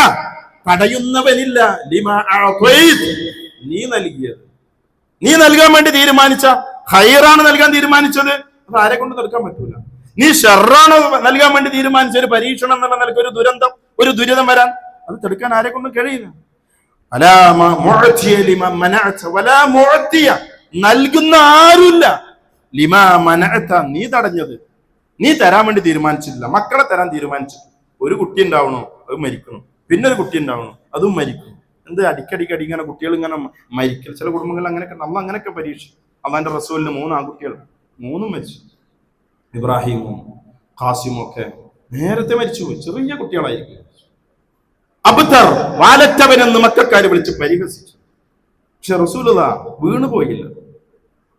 തടയുന്നവനില്ല, ലിമാ അഅതൈത, നീ നൽകിയത്, നീ നൽകാൻ വേണ്ടി തീരുമാനിച്ച ഖൈറാണ് നൽകാൻ തീരുമാനിച്ചത്, അത് ആരെ കൊണ്ട് തടുക്കാൻ പറ്റൂല. നീ ഷർറാണ് നൽകാൻ വേണ്ടി തീരുമാനിച്ച ഒരു പരീക്ഷണം എന്നുള്ള നിലയ്ക്ക് ഒരു ദുരന്തം, ഒരു ദുരിതം വരാൻ, അത് തടുക്കാൻ ആരെ കൊണ്ടും കഴിയില്ല. നൽകുന്ന ആരുമില്ല. ലിമാ മനഅത, നീ തടഞ്ഞത്, നീ തരാൻ വേണ്ടി തീരുമാനിച്ചില്ല. മക്കളെ തരാൻ തീരുമാനിച്ചില്ല. ഒരു കുട്ടി ഉണ്ടാവണോ, അത് മരിക്കണം. പിന്നെ ഒരു കുട്ടി ഉണ്ടാവണം, അതും മരിക്കണം. എന്ത് അടിക്കടിക്ക് ഇങ്ങനെ കുട്ടികൾ ഇങ്ങനെ മരിക്കൽ. ചില കുടുംബങ്ങളിൽ അങ്ങനെയൊക്കെ, നമ്മൾ അങ്ങനെയൊക്കെ പരീക്ഷ. അള്ളാന്റെ റസൂലിന് 3 ആൺകുട്ടികൾ, 3 മരിച്ചു. ഇബ്രാഹിമും ഖാസിമും ഒക്കെ നേരത്തെ മരിച്ചുപോയി, ചെറിയ കുട്ടികളായിരിക്കും. അബ്തർ, വാലറ്റവനെന്ന് മക്കക്കാര് വിളിച്ച് പരിഹസിച്ചു. പക്ഷെ റസൂലുള്ളാ വീണുപോയില്ല.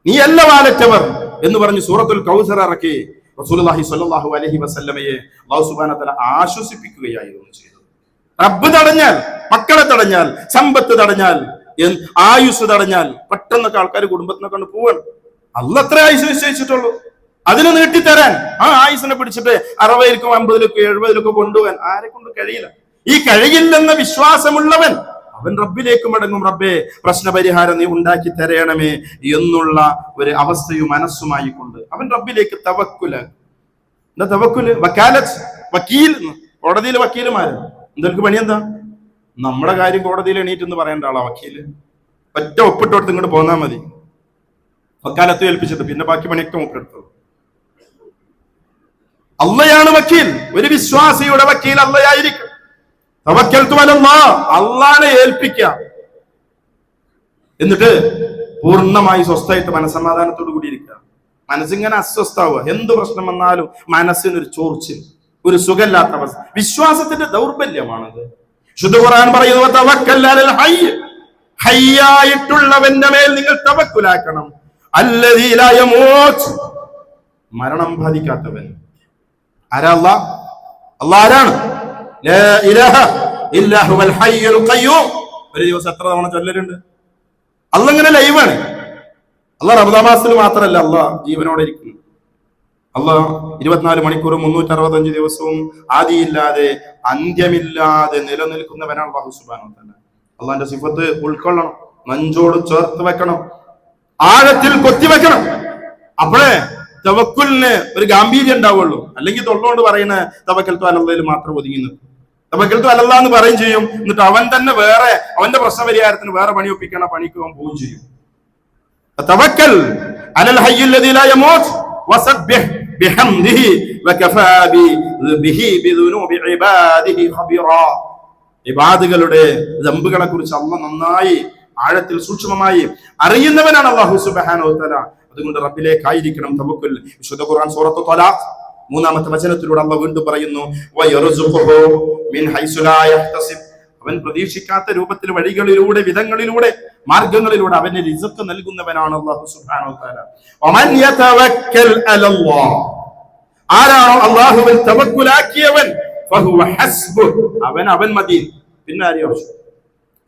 നീ അല്ല വാലറ്റവർ എന്ന് പറഞ്ഞ് സൂറത്തുൽ കൗസർ ഇറക്കി റസൂലുള്ളാഹി സ്വല്ലല്ലാഹു അലൈഹി വസല്ലമയെ അല്ലാഹു സുബ്ഹാനഹു വ തആല ആശ്വസിപ്പിക്കുകയായിരുന്നു ചെയ്തത്. റബ്ബ് തടഞ്ഞാൽ, മക്കളെ തടഞ്ഞാൽ, സമ്പത്ത് തടഞ്ഞാൽ, ആയുസ് തടഞ്ഞാൽ പെട്ടെന്നൊക്കെ ആൾക്കാർ കുടുംബത്തിനെ കൊണ്ട് പോവാണ്. അല്ലാഹ് അത്ര ആയുസ് നിശ്ചയിച്ചിട്ടുള്ളൂ. അതിന് നീട്ടിത്തരാൻ ആ ആയുസിനെ പിടിച്ചിട്ട് 60-ലേക്കും 50-ലേക്കും 70-ലേക്കും കൊണ്ടുപോകാൻ ആരെ കൊണ്ട് കഴിയില്ല. ഈ കഴിയില്ലെന്ന വിശ്വാസമുള്ളവൻ അവൻ റബ്ബിലേക്ക് മടങ്ങും. റബ്ബേ, പ്രശ്നപരിഹാരം നീ ഉണ്ടാക്കി തരയണമേ എന്നുള്ള ഒരു അവസ്ഥയും മനസ്സുമായി കൊണ്ട് അവൻ റബ്ബിലേക്ക് തവക്കുല്. എന്താ തവക്കുല്? വക്കാലത്ത്, വക്കീൽ. കോടതിയിൽ വക്കീലുമാര് എന്തൊക്കെ പണി? എന്താ നമ്മുടെ കാര്യം കോടതിയിൽ എണീറ്റെന്ന് പറയേണ്ട ആളാ വക്കീല്. ഒറ്റ ഒപ്പിട്ടോടുത്ത് ഇങ്ങോട്ട് പോന്നാ മതി. വക്കാലത്ത് ഏൽപ്പിച്ചിട്ട് പിന്നെ ബാക്കി പണിയൊക്കെ മൂക്കെടുത്തത്. അള്ളയാണ് വക്കീൽ. ഒരു വിശ്വാസിയുടെ വക്കീൽ അള്ളയായിരിക്കും. തവക്കൽതു അലല്ലാഹ്, അള്ളാനെ ഏൽപ്പിക്കാം. എന്നിട്ട് പൂർണ്ണമായി സ്വസ്ഥമായിട്ട് മനസ്സമാധാനത്തോടു കൂടി ഇരിക്കുക. മനസ്സിങ്ങനെ അസ്വസ്ഥാവുക. എന്ത് പ്രശ്നം വന്നാലും മനസ്സിനൊരു ചോർച്ചിൽ, ഒരു സുഖമില്ലാത്ത അവസ്ഥ. വിശ്വാസത്തിന്റെ ദൗർബല്യമാണത്. ശുദ്ധ ഖുർആൻ പറയുന്നു, തവക്കൽ അലൽ ഹയ്യ്, ഹയ്യായിട്ടുള്ളവന്റെ മേൽ നിങ്ങൾ തവക്കുലാക്കണം. അല്ലദീ ലാ യമൂത്ത്, മരണം ബാധിക്കാത്തവൻ. ആരാ? അല്ലാഹ്. അല്ലാഹ് ആരാണ്? ലാ ഇലാഹ ഇല്ലാ ഹുവൽ ഹയ്യുൽ ഖയ്യൂം. ഒരു ദിവസം എത്ര തവണ ചൊല്ലലുണ്ട്? അല്ലാഹ് ഇങ്ങനെ ലൈവാണ്. അല്ലാഹ് റമദാൻ മാസത്തിൽ മാത്രമല്ല അല്ലാഹ് ജീവനോടെ ഇരിക്കുന്നു. അല്ലാഹ് 24 മണിക്കൂറും 365 ദിവസവും ആദിയില്ലാതെ അന്ത്യമില്ലാതെ നിലനിൽക്കുന്നവനാണ് അല്ലാഹു സുബ്ഹാനഹു വ തആല. അല്ലാഹുവിന്റെ സിഫത്ത് ഉൾക്കൊള്ളണം, നെഞ്ചോട് ചേർത്ത് വെക്കണം, ആഴത്തിൽ കൊത്തിവെക്കണം. അപ്പോഴേ തവക്കുലിന് ഒരു ഗാംഭീര്യം ഉണ്ടാവുള്ളൂ. അല്ലെങ്കിൽ തൊള്ളോണ്ട് പറയുന്ന തവക്കൽതു അലല്ലാഹിൽ മാത്രം ഒതുങ്ങി നിൽക്കും. തവക്കൽതു അലല്ലാഹ് എന്ന് പറയും ചെയ്യും, എന്നിട്ട് അവൻ തന്നെ വേറെ അവന്റെ പ്രശ്നപരിഹാരത്തിന് വേറെ പണി ഒപ്പിക്കണ പണിക്ക് അവൻ പോവുകയും ചെയ്യും. തവക്കൽ അലൽ ഹയ്യിൽ ലദീ ലാ യമൂത്ത് വസബ്ബിഹ് ബിഹംദിഹി വകഫാ ബിഹി ബിദുനൂബി ഇബാദിഹി ഖബീറാ. ഇബാദുകളുടെ ദംബുകളെ കുറിച്ച് അല്ലാഹ് നന്നായി ആഴത്തിൽ സൂക്ഷ്മമായി അറിയുന്നവനാണ് അല്ലാഹു സുബ്ഹാനഹു വ തആല. അതുകൊണ്ട് റബ്ബിലേക്കായിരിക്കണം തവക്കുൽ. വിശുദ്ധ ഖുർആൻ സൂറത്തുൽ ത്വലാഖ് 3-ാമത്തെ വചനത്തിലൂടെ അല്ലാഹ് വീണ്ടും പറയുന്നു, വയർസുഖുഹു മിൻ ഹൈസു ലാ യഹ്തസിബ്. അവൻ പ്രതീക്ഷിക്കാത്ത രൂപത്തിൽ, വഴികളിലൂടെ, വിധങ്ങളിലൂടെ, മാർഗങ്ങളിലൂടെ അവന് റിസ്ക് നൽകുന്നവനാണ് അല്ലാഹു സുബ്ഹാനഹു വ തആല. വമൻ യതവക്കൽ അലല്ലാഹ്, ആരാണോ അല്ലാഹുവിൽ തവക്കുലാക്കിയവൻ, ഫഹുവ ഹസ്ബുഹ്, അവൻ മതി. പിന്നെ ആരെയും ആവശ്യം?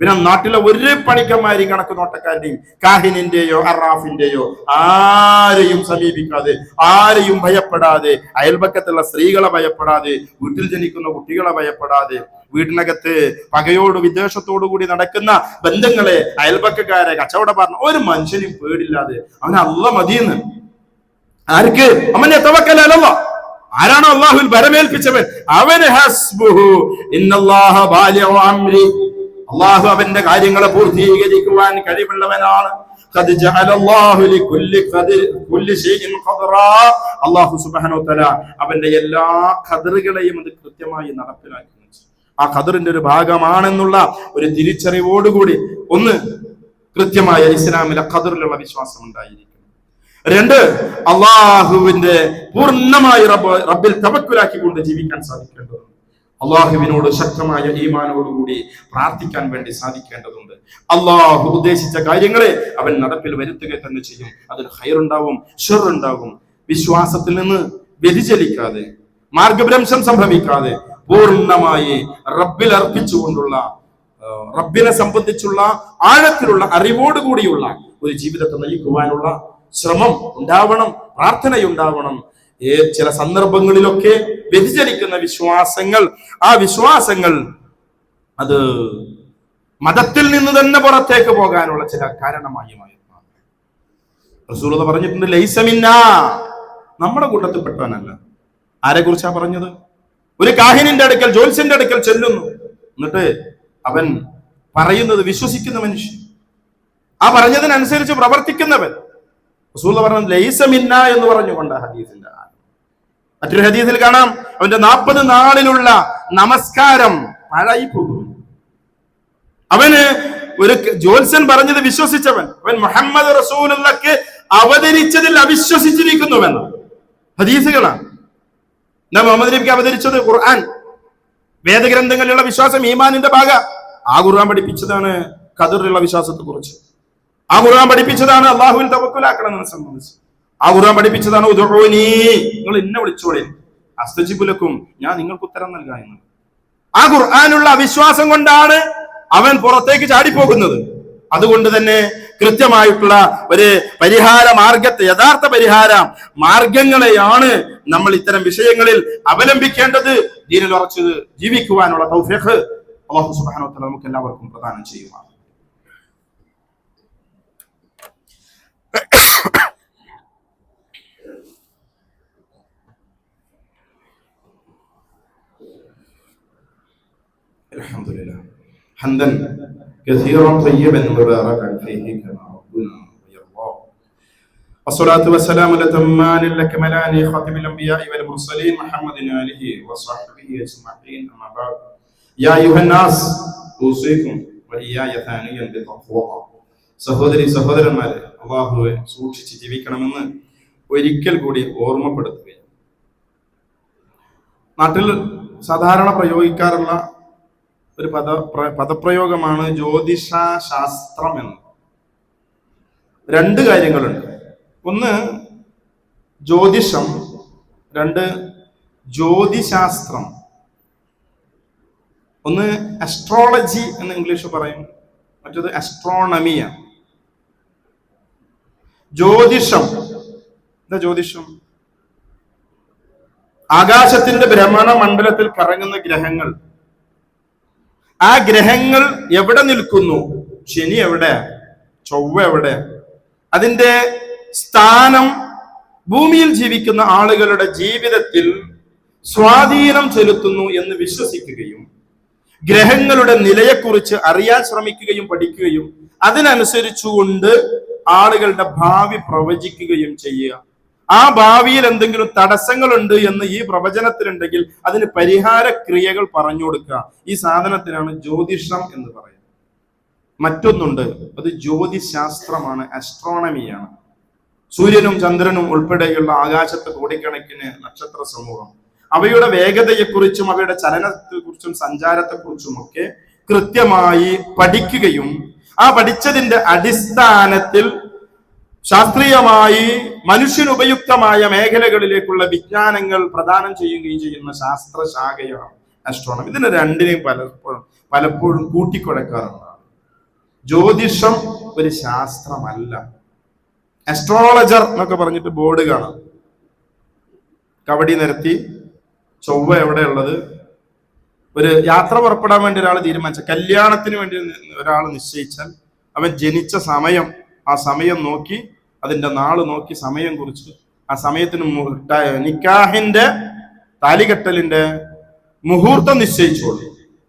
പിന്നെ നാട്ടിലെ ഒരു പണിക്കന്മാരെയും കണക്ക് നോട്ടക്കാരുടെയും കാഹിനിന്റെയോ അറാഫിന്റെയോ ആരെയും സമീപിക്കാതെ, ആരെയും ഭയപ്പെടാതെ, അയൽപക്കത്തുള്ള സ്ത്രീകളെ ഭയപ്പെടാതെ, വീട്ടിൽ ജനിക്കുന്ന കുട്ടികളെ ഭയപ്പെടാതെ, വീടിനകത്ത് പകയോട് വിദ്വേഷത്തോടു കൂടി നടക്കുന്ന ബന്ധങ്ങളെ, അയൽപക്കക്കാരെ, കച്ചവടക്കാരനെ, ഒരു മനുഷ്യനും പേടില്ലാതെ അവൻ അല്ലാഹ് മതിയെന്ന്. ആർക്ക്? അവനെ തവക്കൽ അലല്ലാഹ്. ആരാണോ അല്ലാഹുവിൽ ഭരമേൽപ്പിച്ചവൻ അവന് ഹസ്ബുഹു ഇന്നല്ലാഹ ബാലിഗു അംരി, അല്ലാഹു അവന്റെ കാര്യങ്ങളെ പൂർത്തീകരിക്കുവാൻ കഴിവുള്ളവനാണ്. ഖദ് ജഅലല്ലാഹു ലികുല്ലി ഷൈഇൻ ഖദറാ. അല്ലാഹു സുബ്ഹാനഹു വ തആല അവന്റെ എല്ലാ ഖദറുകളെയും അത് കൃത്യമായി നടപ്പിലാക്കി. ആ ഖദറിന്റെ ഒരു ഭാഗമാണെന്നുള്ള ഒരു തിരിച്ചറിവോടുകൂടി ഒന്ന് കൃത്യമായ ഇസ്ലാമിലെ ഖദറിലുള്ള വിശ്വാസം ഉണ്ടായിരിക്കും. രണ്ട്, അള്ളാഹുവിന്റെ പൂർണ്ണമായി റബ്ബിൽ തവക്കുലാക്കിക്കൊണ്ട് ജീവിക്കാൻ സാധിക്കേണ്ടതുണ്ട്. അള്ളാഹുവിനോട് ശക്തമായ ഈമാനോടുകൂടി പ്രാർത്ഥിക്കാൻ വേണ്ടി സാധിക്കേണ്ടതുണ്ട്. അള്ളാഹു ഉദ്ദേശിച്ച കാര്യങ്ങളെ അവൻ നടപ്പിൽ വരുത്തുക തന്നെ ചെയ്യും. അതിൽ ഖൈറുണ്ടാവും, ഷർറുണ്ടാവും. വിശ്വാസത്തിൽ നിന്ന് വ്യതിചലിക്കാതെ, മാർഗഭ്രംശം സംഭവിക്കാതെ പൂർണ്ണമായി റബ്ബിൽ അർപ്പിച്ചുകൊണ്ടുള്ള, റബ്ബിനെ സംബന്ധിച്ചുള്ള ആഴത്തിലുള്ള അറിവോടുകൂടിയുള്ള ഒരു ജീവിതത്തെ നയിക്കുവാനുള്ള ശ്രമം ഉണ്ടാവണം, പ്രാർത്ഥനയുണ്ടാവണം. ചില സന്ദർഭങ്ങളിലൊക്കെ വ്യതിചലിക്കുന്ന വിശ്വാസങ്ങൾ, ആ വിശ്വാസങ്ങൾ അത് മതത്തിൽ നിന്ന് തന്നെ പുറത്തേക്ക് പോകാനുള്ള ചില കാരണമായി മാറി. റസൂൽ പറഞ്ഞിട്ടുണ്ട്, ലൈസ മിന്നാ, നമ്മുടെ കൂട്ടത്തിൽപ്പെട്ടവനല്ല. ആരെ കുറിച്ചാ പറഞ്ഞത്? ഒരു കാഹിനിന്റെ അടുക്കൽ, ജ്യോത്സ്യന്റെ അടുക്കൽ ചെല്ലുന്നു, എന്നിട്ട് അവൻ പറയുന്നത് വിശ്വസിക്കുന്ന മനുഷ്യൻ, ആ പറഞ്ഞതിനനുസരിച്ച് പ്രവർത്തിക്കുന്നവൻ. റസൂൽ പറഞ്ഞത് ലൈസ മിന്നാ എന്ന് പറഞ്ഞുകൊണ്ട് ഹദീസിന്റെ മറ്റൊരു ഹദീസിൽ കാണാം, അവന്റെ 40 നാളിലുള്ള നമസ്കാരം പാഴായി പോകും. അവന് ഒരു ജ്യോത്സ്യൻ പറഞ്ഞത് വിശ്വസിച്ചവൻ, അവൻ മുഹമ്മദ് റസൂലുള്ളാഹിക്ക് അവതരിച്ചതിൽ അവിശ്വസിച്ചിരിക്കുന്നുവെന്ന് ഹദീസുകളാണ്. മുഹമ്മദ് നബിക്ക് അവതരിച്ചത് ഖുർആൻ, വേദഗ്രന്ഥങ്ങളിലുള്ള വിശ്വാസം ഈമാനിന്റെ ഭാഗ. ആ ഖുർആൻ പഠിപ്പിച്ചതാണ് ഖദറിലുള്ള വിശ്വാസത്തെ കുറിച്ച്. ആ ഖുർആൻ പഠിപ്പിച്ചതാണ് അള്ളാഹുവിൽ തവക്കുലാക്കണമെന്ന് സംബന്ധിച്ച്. ആ ഖുർആൻ പഠിപ്പിച്ചതാണ് ഉദ്ഉനി, നിങ്ങൾ എന്നെ വിളിച്ചോളി, അസ്തജിബു ലക്കും, ഞാൻ നിങ്ങൾക്ക് ഉത്തരം നൽകാം എന്ന്. ആ ഖുർആനുള്ള അവിശ്വാസം കൊണ്ടാണ് അവൻ പുറത്തേക്ക് ചാടിപ്പോകുന്നത്. അതുകൊണ്ട് തന്നെ കൃത്യമായിട്ടുള്ള ഒരു പരിഹാര മാർഗത്തെ, യഥാർത്ഥ പരിഹാര മാർഗങ്ങളെയാണ് നമ്മൾ ഇത്തരം വിഷയങ്ങളിൽ അവലംബിക്കേണ്ടത്. ദീനിൽ ഉറച്ച് ജീവിക്കുവാനുള്ള തൗഫീഖ് അല്ലാഹു സുബ്ഹാനഹു വ തആല നമുക്ക് എല്ലാവർക്കും പ്രദാനം ചെയ്യുക. الحمدلله حمدا كثيرا طيبا مباركا فيه كما ربنا يرضى. والصلاة والسلام الأتمان الأكملان خاتم الأنبياء والمرسلين محمد آله وصحبه أجمعين. أما بعد يا أيها الناس أوصيكم وإياي ثانيا بتقوى. സഹോദരി സഹോദരന്മാരെ, അല്ലാഹുവെ സൂക്ഷിച്ച് ജീവിക്കണമെന്ന് ഒരിക്കൽ കൂടി ഓർമ്മപ്പെടുത്തുകയാണ്. നാട്ടിൽ സാധാരണ പ്രയോഗിക്കാറുള്ള ഒരു പദപ്രയോഗമാണ് ജ്യോതിഷ ശാസ്ത്രം എന്ന്. 2 കാര്യങ്ങളുണ്ട്. ഒന്ന് ജ്യോതിഷം, 2 ജ്യോതിശാസ്ത്രം. ഒന്ന് അസ്ട്രോളജി എന്ന് ഇംഗ്ലീഷ് പറയും, മറ്റത് അസ്ട്രോണമിയാണ്. ജ്യോതിഷം എന്താ? ജ്യോതിഷം ആകാശത്തിന്റെ ഭ്രമണ മണ്ഡലത്തിൽ കറങ്ങുന്ന ഗ്രഹങ്ങൾ, ആ ഗ്രഹങ്ങൾ എവിടെ നിൽക്കുന്നു, ശനി എവിടെ, ചൊവ്വ എവിടെ, അതിന്റെ സ്ഥാനം ഭൂമിയിൽ ജീവിക്കുന്ന ആളുകളുടെ ജീവിതത്തിൽ സ്വാധീനം ചെലുത്തുന്നു എന്ന് വിശ്വസിക്കുകയും ഗ്രഹങ്ങളുടെ നിലയെക്കുറിച്ച് അറിയാൻ ശ്രമിക്കുകയും പഠിക്കുകയും അതിനനുസരിച്ചുകൊണ്ട് ആളുകളുടെ ഭാവി പ്രവചിക്കുകയും ചെയ്യുക. ആ ഭാവിയിൽ എന്തെങ്കിലും തടസ്സങ്ങളുണ്ട് എന്ന് ഈ പ്രവചനത്തിലുണ്ടെങ്കിൽ അതിന് പരിഹാര ക്രിയകൾ പറഞ്ഞു കൊടുക്കുക. ഈ സാധനത്തിനാണ് ജ്യോതിഷം എന്ന് പറയുന്നത്. മറ്റൊന്നുണ്ട്, അത് ജ്യോതിശാസ്ത്രമാണ്, അസ്ട്രോണമിയാണ്. സൂര്യനും ചന്ദ്രനും ഉൾപ്പെടെയുള്ള ആകാശത്ത് കോടിക്കണക്കിന് നക്ഷത്ര സമൂഹം, അവയുടെ വേഗതയെക്കുറിച്ചും അവയുടെ ചലനത്തെക്കുറിച്ചും സഞ്ചാരത്തെക്കുറിച്ചും ഒക്കെ കൃത്യമായി പഠിക്കുകയും ആ പഠിച്ചതിന്റെ അടിസ്ഥാനത്തിൽ ശാസ്ത്രീയമായി മനുഷ്യനുപയുക്തമായ മേഖലകളിലേക്കുള്ള വിജ്ഞാനങ്ങൾ പ്രദാനം ചെയ്യുകയും ചെയ്യുന്ന ശാസ്ത്രശാഖയാണ് അസ്ട്രോണമി. ഇതിന് രണ്ടിനെയും പലപ്പോഴും കൂട്ടിക്കുഴക്കാറുണ്ട്. ജ്യോതിഷം ഒരു ശാസ്ത്രമല്ല. അസ്ട്രോളജർ എന്നൊക്കെ പറഞ്ഞിട്ട് ബോർഡ് കാണാം, കവടി നിരത്തി ചൊവ്വ എവിടെയുള്ളത്. ഒരു യാത്ര പുറപ്പെടാൻ വേണ്ടി ഒരാൾ തീരുമാനിച്ച, കല്യാണത്തിന് വേണ്ടി ഒരാൾ നിശ്ചയിച്ചാൽ അവൻ ജനിച്ച സമയം, ആ സമയം നോക്കി, അതിന്റെ നാള് നോക്കി സമയം കുറിച്ച് ആ സമയത്തിന് നിക്കാഹിന്റെ താലികെട്ടലിന്റെ മുഹൂർത്തം നിശ്ചയിച്ചോളൂ.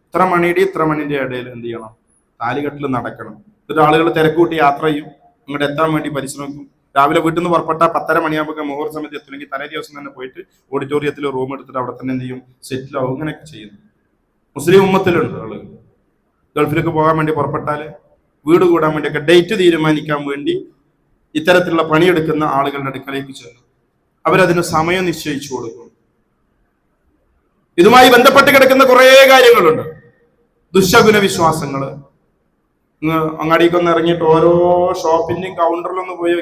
ഇത്ര മണിയുടെ ഇത്ര മണിന്റെ ഇടയിൽ എന്ത് ചെയ്യണം, താലികെട്ടൽ നടക്കണം. എന്നിട്ട് ആളുകൾ തിരക്കൂട്ടി യാത്ര ചെയ്യും, ഇങ്ങോട്ട് എത്താൻ വേണ്ടി പരിശ്രമിക്കും. രാവിലെ വീട്ടിൽ നിന്ന് പുറപ്പെട്ട 10:30 മണിയാകുമ്പോൾ മുഹൂർത്ത സമയത്ത് എത്തില്ലെങ്കിൽ തലേ ദിവസം തന്നെ പോയിട്ട് ഓഡിറ്റോറിയത്തിൽ റൂം എടുത്തിട്ട് അവിടെ തന്നെ എന്ത് ചെയ്യും, സെറ്റിലാവും. ഇങ്ങനെയൊക്കെ ചെയ്യുന്നു. മുസ്ലിം ഉമ്മത്തിലുണ്ട് ആളുകൾ. ഗൾഫിലേക്ക് പോകാൻ വേണ്ടി പുറപ്പെട്ടാൽ വീട് കൂടാൻ വേണ്ടിയൊക്കെ ഡേറ്റ് തീരുമാനിക്കാൻ വേണ്ടി ഇത്തരത്തിലുള്ള പണിയെടുക്കുന്ന ആളുകളുടെ അടുക്കലേക്ക് ചെല്ലും. അവരതിന് സമയം നിശ്ചയിച്ചു കൊടുക്കും. ഇതുമായി ബന്ധപ്പെട്ട് കിടക്കുന്ന കുറേ കാര്യങ്ങളുണ്ട്. ദുശകുന വിശ്വാസങ്ങള്. അങ്ങാടിക്കൊന്ന് ഇറങ്ങിയിട്ട് ഓരോ ഷോപ്പിന്റെയും കൗണ്ടറിലൊന്ന് പോയി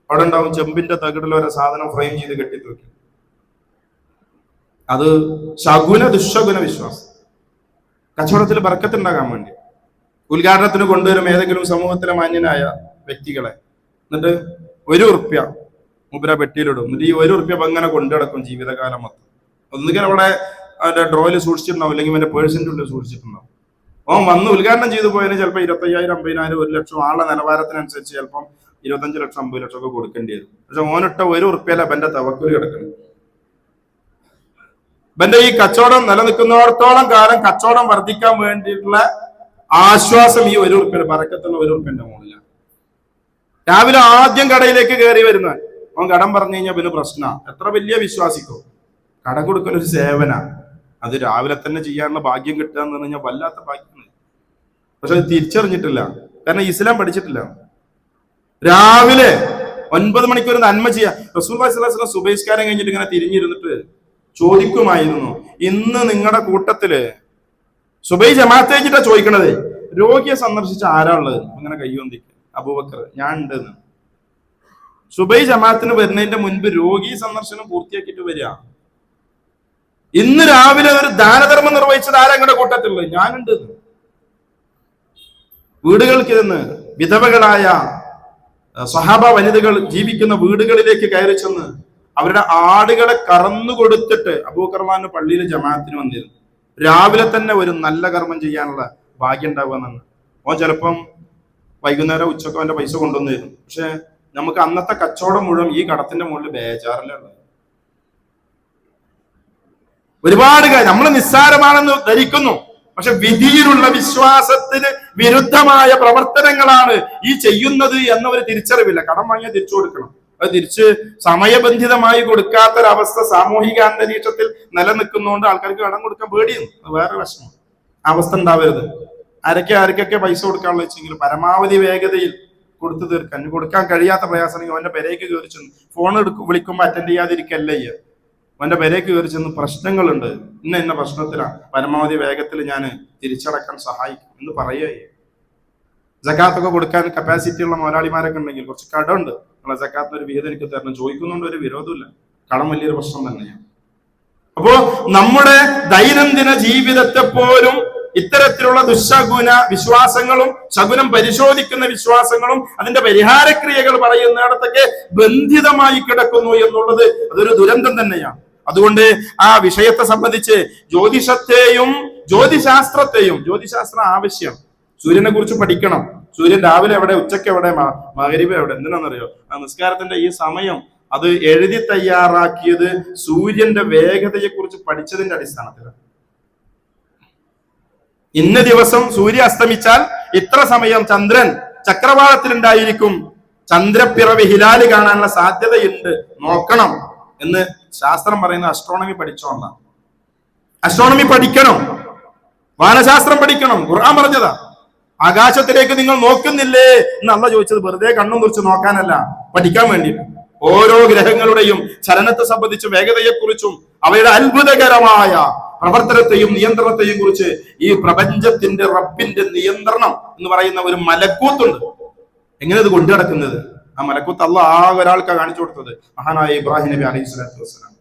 അവിടെ ഉണ്ടാവും ചെമ്പിന്റെ തകിടിൽ ഓരോ സാധനം ഫ്രെയിം ചെയ്ത് കെട്ടിത്തൂക്കി. അത് ദുശകുന വിശ്വാസം. കച്ചവടത്തിൽ ബർക്കത്തുണ്ടാകാൻ വേണ്ടി ഉദ്ഘാടനത്തിന് കൊണ്ടുവരും ഏതെങ്കിലും സമൂഹത്തിലെ മാന്യനായ വ്യക്തികളെ. എന്നിട്ട് ₹1 മുബര പെട്ടിയിലിടും. എന്നിട്ട് ഈ ₹1 അങ്ങനെ കൊണ്ടുനടക്കും ജീവിതകാലം മൊത്തം. ഒന്നുകിൽ അവിടെ അവന്റെ ഡ്രോയിൽ സൂക്ഷിച്ചിട്ടുണ്ടാവും, അല്ലെങ്കിൽ അവന്റെ പേഴ്സിന്റെ ഉള്ളിൽ സൂക്ഷിച്ചിട്ടുണ്ടാവും. ഓൻ വന്ന് ഉദ്ഘാടനം ചെയ്തു പോയതിന് ചിലപ്പോൾ 25,000, 50,000, 1 ലക്ഷം ആളുടെ നിലവാരത്തിനനുസരിച്ച് ചിലപ്പം 25 ലക്ഷം, 50 ലക്ഷം ഒക്കെ കൊടുക്കേണ്ടി വരും. പക്ഷെ ഓനിട്ട ₹1 ബന്റെ തവക്കുൽ കിടക്കണം. ബന്റെ ഈ കച്ചവടം നിലനിൽക്കുന്നിടത്തോളം കാലം കച്ചവടം വർദ്ധിക്കാൻ വേണ്ടിയിട്ടുള്ള ആശ്വാസം ഈ ₹1 പറക്കത്തുള്ള ₹1 മുകളിലാണ്. രാവിലെ ആദ്യം കടയിലേക്ക് കയറി വരുന്നവൻ അവൻ കടം പറഞ്ഞു കഴിഞ്ഞാൽ പിന്നെ പ്രശ്നമാണ്. എത്ര വലിയ വിശ്വാസിക്കോ കടം കൊടുക്കുന്ന ഒരു സേവന, അത് രാവിലെ തന്നെ ചെയ്യാനുള്ള ഭാഗ്യം കിട്ടുക എന്ന് പറഞ്ഞാൽ വല്ലാത്ത ഭാഗ്യമാണ്. പക്ഷെ അത് തിരിച്ചറിഞ്ഞിട്ടില്ല, കാരണം ഇസ്ലാം പഠിച്ചിട്ടില്ല. രാവിലെ 9 മണിക്ക് ഒരു നന്മ ചെയ്യാം. റസൂലുള്ളാഹി സ്വല്ലല്ലാഹു അലൈഹി വസല്ലം സുബഹിസ്കാരം കഴിഞ്ഞിട്ട് ഇങ്ങനെ തിരിഞ്ഞിരുന്നിട്ട് ചോദിക്കുമായിരുന്നു, ഇന്ന് നിങ്ങളുടെ കൂട്ടത്തില് സുബൈ ജമാഅത്ത് കഴിഞ്ഞിട്ടാ ചോദിക്കണത്, രോഗിയെ സന്ദർശിച്ച ആരാ ഉള്ളത്? അങ്ങനെ കയ്യൊന്തിക്ക്. അബൂബക്കർ, ഞാൻ ഉണ്ടെന്ന്. സുബൈ ജമാഅത്തിന് വരുന്നതിന്റെ മുൻപ് രോഗി സന്ദർശനം പൂർത്തിയാക്കിയിട്ട് വരിക. ഇന്ന് രാവിലെ ഒരു ദാനധർമ്മം നിർവഹിച്ചത് ആരാ നിങ്ങളുടെ കൂട്ടത്തിലുള്ളത്? ഞാനുണ്ട്. വീടുകൾക്ക് നിന്ന് വിധവകളായ സ്വഹാബ വനിതകൾ ജീവിക്കുന്ന വീടുകളിലേക്ക് കയറി ചെന്ന് അവരുടെ ആടുകളെ കറന്നു കൊടുത്തിട്ട് അബൂബക്കർ പള്ളിയിൽ ജമാഅത്തിന് വന്നിരുന്നു. രാവിലെ തന്നെ ഒരു നല്ല കർമ്മം ചെയ്യാനുള്ള ഭാഗ്യം ഉണ്ടാവുകയെന്നാണ്. ഓൻ ചിലപ്പം വൈകുന്നേരം ഉച്ചക്ക് അവന്റെ പൈസ കൊണ്ടുവന്നിരുന്നു. പക്ഷെ നമുക്ക് അന്നത്തെ കച്ചവടം മുഴുവൻ ഈ കടത്തിന്റെ മുകളിൽ ബേജാറിലുള്ളത്. ഒരുപാട് കാര്യം നമ്മൾ നിസ്സാരമാണെന്ന് ധരിക്കുന്നു, പക്ഷെ വിധിയിലുള്ള വിശ്വാസത്തിന് വിരുദ്ധമായ പ്രവർത്തനങ്ങളാണ് ഈ ചെയ്യുന്നത് എന്നവർ തിരിച്ചറിവില്ല. കടം വാങ്ങിയാൽ തിരിച്ചു കൊടുക്കണം. അത് തിരിച്ച് സമയബന്ധിതമായി കൊടുക്കാത്തൊരവസ്ഥ സാമൂഹിക അന്തരീക്ഷത്തിൽ നിലനിൽക്കുന്നതുകൊണ്ട് ആൾക്കാർക്ക് കടം കൊടുക്കാൻ പേടിയുന്നു. അത് വേറെ വിഷമം. അവസ്ഥ ഉണ്ടാവരുത്. ആരൊക്കെ പൈസ കൊടുക്കാനുള്ള വെച്ചെങ്കിലും പരമാവധി വേഗതയിൽ കൊടുത്തു തീർക്കാൻ. കൊടുക്കാൻ കഴിയാത്ത പ്രയാസമാണെങ്കിൽ അവന്റെ പെരേക്ക് കയറി ചെന്ന് ഫോൺ വിളിക്കുമ്പോൾ അറ്റൻഡ് ചെയ്യാതിരിക്കല്ല ചെയ്യുക. അവന്റെ പെരേക്ക് കയറി ചെന്ന് പ്രശ്നങ്ങളുണ്ട്, ഇന്ന പ്രശ്നത്തിലാണ്, പരമാവധി വേഗത്തിൽ ഞാൻ തിരിച്ചടക്കാൻ സഹായിക്കും എന്ന് പറയുക. സക്കാത്തൊക്കെ കൊടുക്കാൻ കപ്പാസിറ്റി ഉള്ള മുതലാളിമാരൊക്കെ ഉണ്ടെങ്കിൽ കുറച്ച് കടമുണ്ട്, നമ്മളെ സക്കാത്തിന് ഒരു വിഹിതം എനിക്ക് തരണം ചോദിക്കുന്നുണ്ട്, ഒരു വിരോധമില്ല. കടം വലിയൊരു പ്രശ്നം തന്നെയാണ്. അപ്പോ നമ്മുടെ ദൈനംദിന ജീവിതത്തെ പോലും ഇത്തരത്തിലുള്ള ദുശകുന വിശ്വാസങ്ങളും ശകുനം പരിശോധിക്കുന്ന വിശ്വാസങ്ങളും അതിന്റെ പരിഹാരക്രിയകൾ പറയുന്നിടത്തൊക്കെ ബന്ധിതമായി കിടക്കുന്നു എന്നുള്ളത് അതൊരു ദുരന്തം തന്നെയാണ്. അതുകൊണ്ട് ആ വിഷയത്തെ സംബന്ധിച്ച് ജ്യോതിഷത്തെയും ജ്യോതിശാസ്ത്രം ആവശ്യം. സൂര്യനെ കുറിച്ച് പഠിക്കണം. സൂര്യൻ രാവിലെ എവിടെ, ഉച്ചയ്ക്ക് എവിടെ, മഗ്‌രിബ് എവിടെ, എന്തിനാണെന്നറിയോ? ആ നിസ്കാരത്തിന്റെ ഈ സമയം അത് എഴുതി തയ്യാറാക്കിയത് സൂര്യന്റെ വേഗതയെ കുറിച്ച് പഠിച്ചതിന്റെ അടിസ്ഥാനത്തിലാണ്. ഇന്ന ദിവസം സൂര്യ അസ്തമിച്ചാൽ ഇത്ര സമയം ചന്ദ്രൻ ചക്രവാളത്തിലുണ്ടായിരിക്കും, ചന്ദ്രപ്പിറവി ഹിലാല് കാണാനുള്ള സാധ്യതയുണ്ട്, നോക്കണം എന്ന് ശാസ്ത്രം പറയുന്ന അസ്ട്രോണമി പഠിച്ചോണ്ടാണ്. അസ്ട്രോണമി പഠിക്കണം, വാനശാസ്ത്രം പഠിക്കണം. ഖുർആൻ പറഞ്ഞതാ, ആകാശത്തിലേക്ക് നിങ്ങൾ നോക്കുന്നില്ലേ എന്ന് അല്ലാഹു ചോദിച്ചത് വെറുതെ കണ്ണും കുറിച്ച് നോക്കാനല്ല, പഠിക്കാൻ വേണ്ടിയിട്ട്. ഓരോ ഗ്രഹങ്ങളുടെയും ചലനത്തെ സംബന്ധിച്ചും വേഗതയെക്കുറിച്ചും അവയുടെ അത്ഭുതകരമായ പ്രവർത്തനത്തെയും നിയന്ത്രണത്തെയും കുറിച്ച് ഈ പ്രപഞ്ചത്തിന്റെ റബ്ബിന്റെ നിയന്ത്രണം എന്ന് പറയുന്ന ഒരു മലക്കൂത്തുണ്ട്. എങ്ങനെ ഇത് കൊണ്ടു നടക്കുന്നത്? ആ മലക്കൂത്ത് അല്ലാഹ് ഒരാൾക്ക് കാണിച്ചു കൊടുത്തത് മഹാനായ ഇബ്രാഹിം നബി അലൈഹി സ്വലാത്തു വസ്സലാം.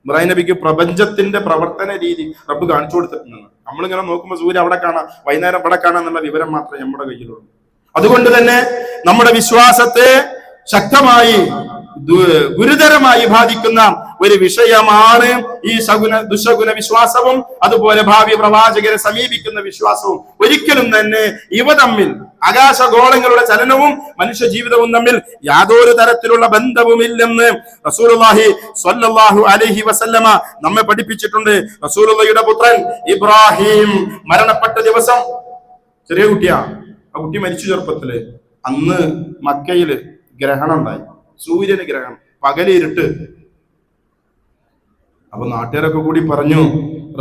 ഇബ്രാഹിം നബിക്ക് പ്രപഞ്ചത്തിന്റെ പ്രവർത്തന രീതി റബ്ബ് കാണിച്ചു കൊടുത്തിട്ടുണ്ട്. നമ്മളിങ്ങനെ നോക്കുമ്പോൾ സൂര്യ അവിടെ കാണാം, വൈകുന്നേരം ഇവിടെ കാണാം എന്നുള്ള വിവരം മാത്രമേ നമ്മുടെ കയ്യിലുള്ളൂ. അതുകൊണ്ട് തന്നെ നമ്മുടെ വിശ്വാസത്തെ ശക്തമായി ഗുരുതരമായി ബാധിക്കുന്ന ഒരു വിഷയമാണ് ഈ ദുശകുന വിശ്വാസവും അതുപോലെ ഭാവി പ്രവാചകരെ സമീപിക്കുന്ന വിശ്വാസവും. ഒരിക്കലും തന്നെ ഇവ തമ്മിൽ, ആകാശഗോളങ്ങളുടെ ചലനവും മനുഷ്യ ജീവിതവും തമ്മിൽ യാതൊരു തരത്തിലുള്ള ബന്ധവുമില്ലെന്ന് റസൂലുള്ളാഹി സ്വല്ലല്ലാഹു അലൈഹി വസല്ലമ നമ്മെ പഠിപ്പിച്ചിട്ടുണ്ട്. റസൂലുള്ളാഹിയുടെ പുത്രൻ ഇബ്രാഹിം മരണപ്പെട്ട ദിവസം, ചെറിയ കുട്ടിയാ, ആ കുട്ടി മരിച്ചു ചെറുപ്പത്തില്. അന്ന് മക്കയില് ഗ്രഹണം ഉണ്ടായി, സൂര്യന് ഗ്രഹണം, പകലിരുട്ട്. അപ്പൊ നാട്ടുകാരൊക്കെ കൂടി പറഞ്ഞു,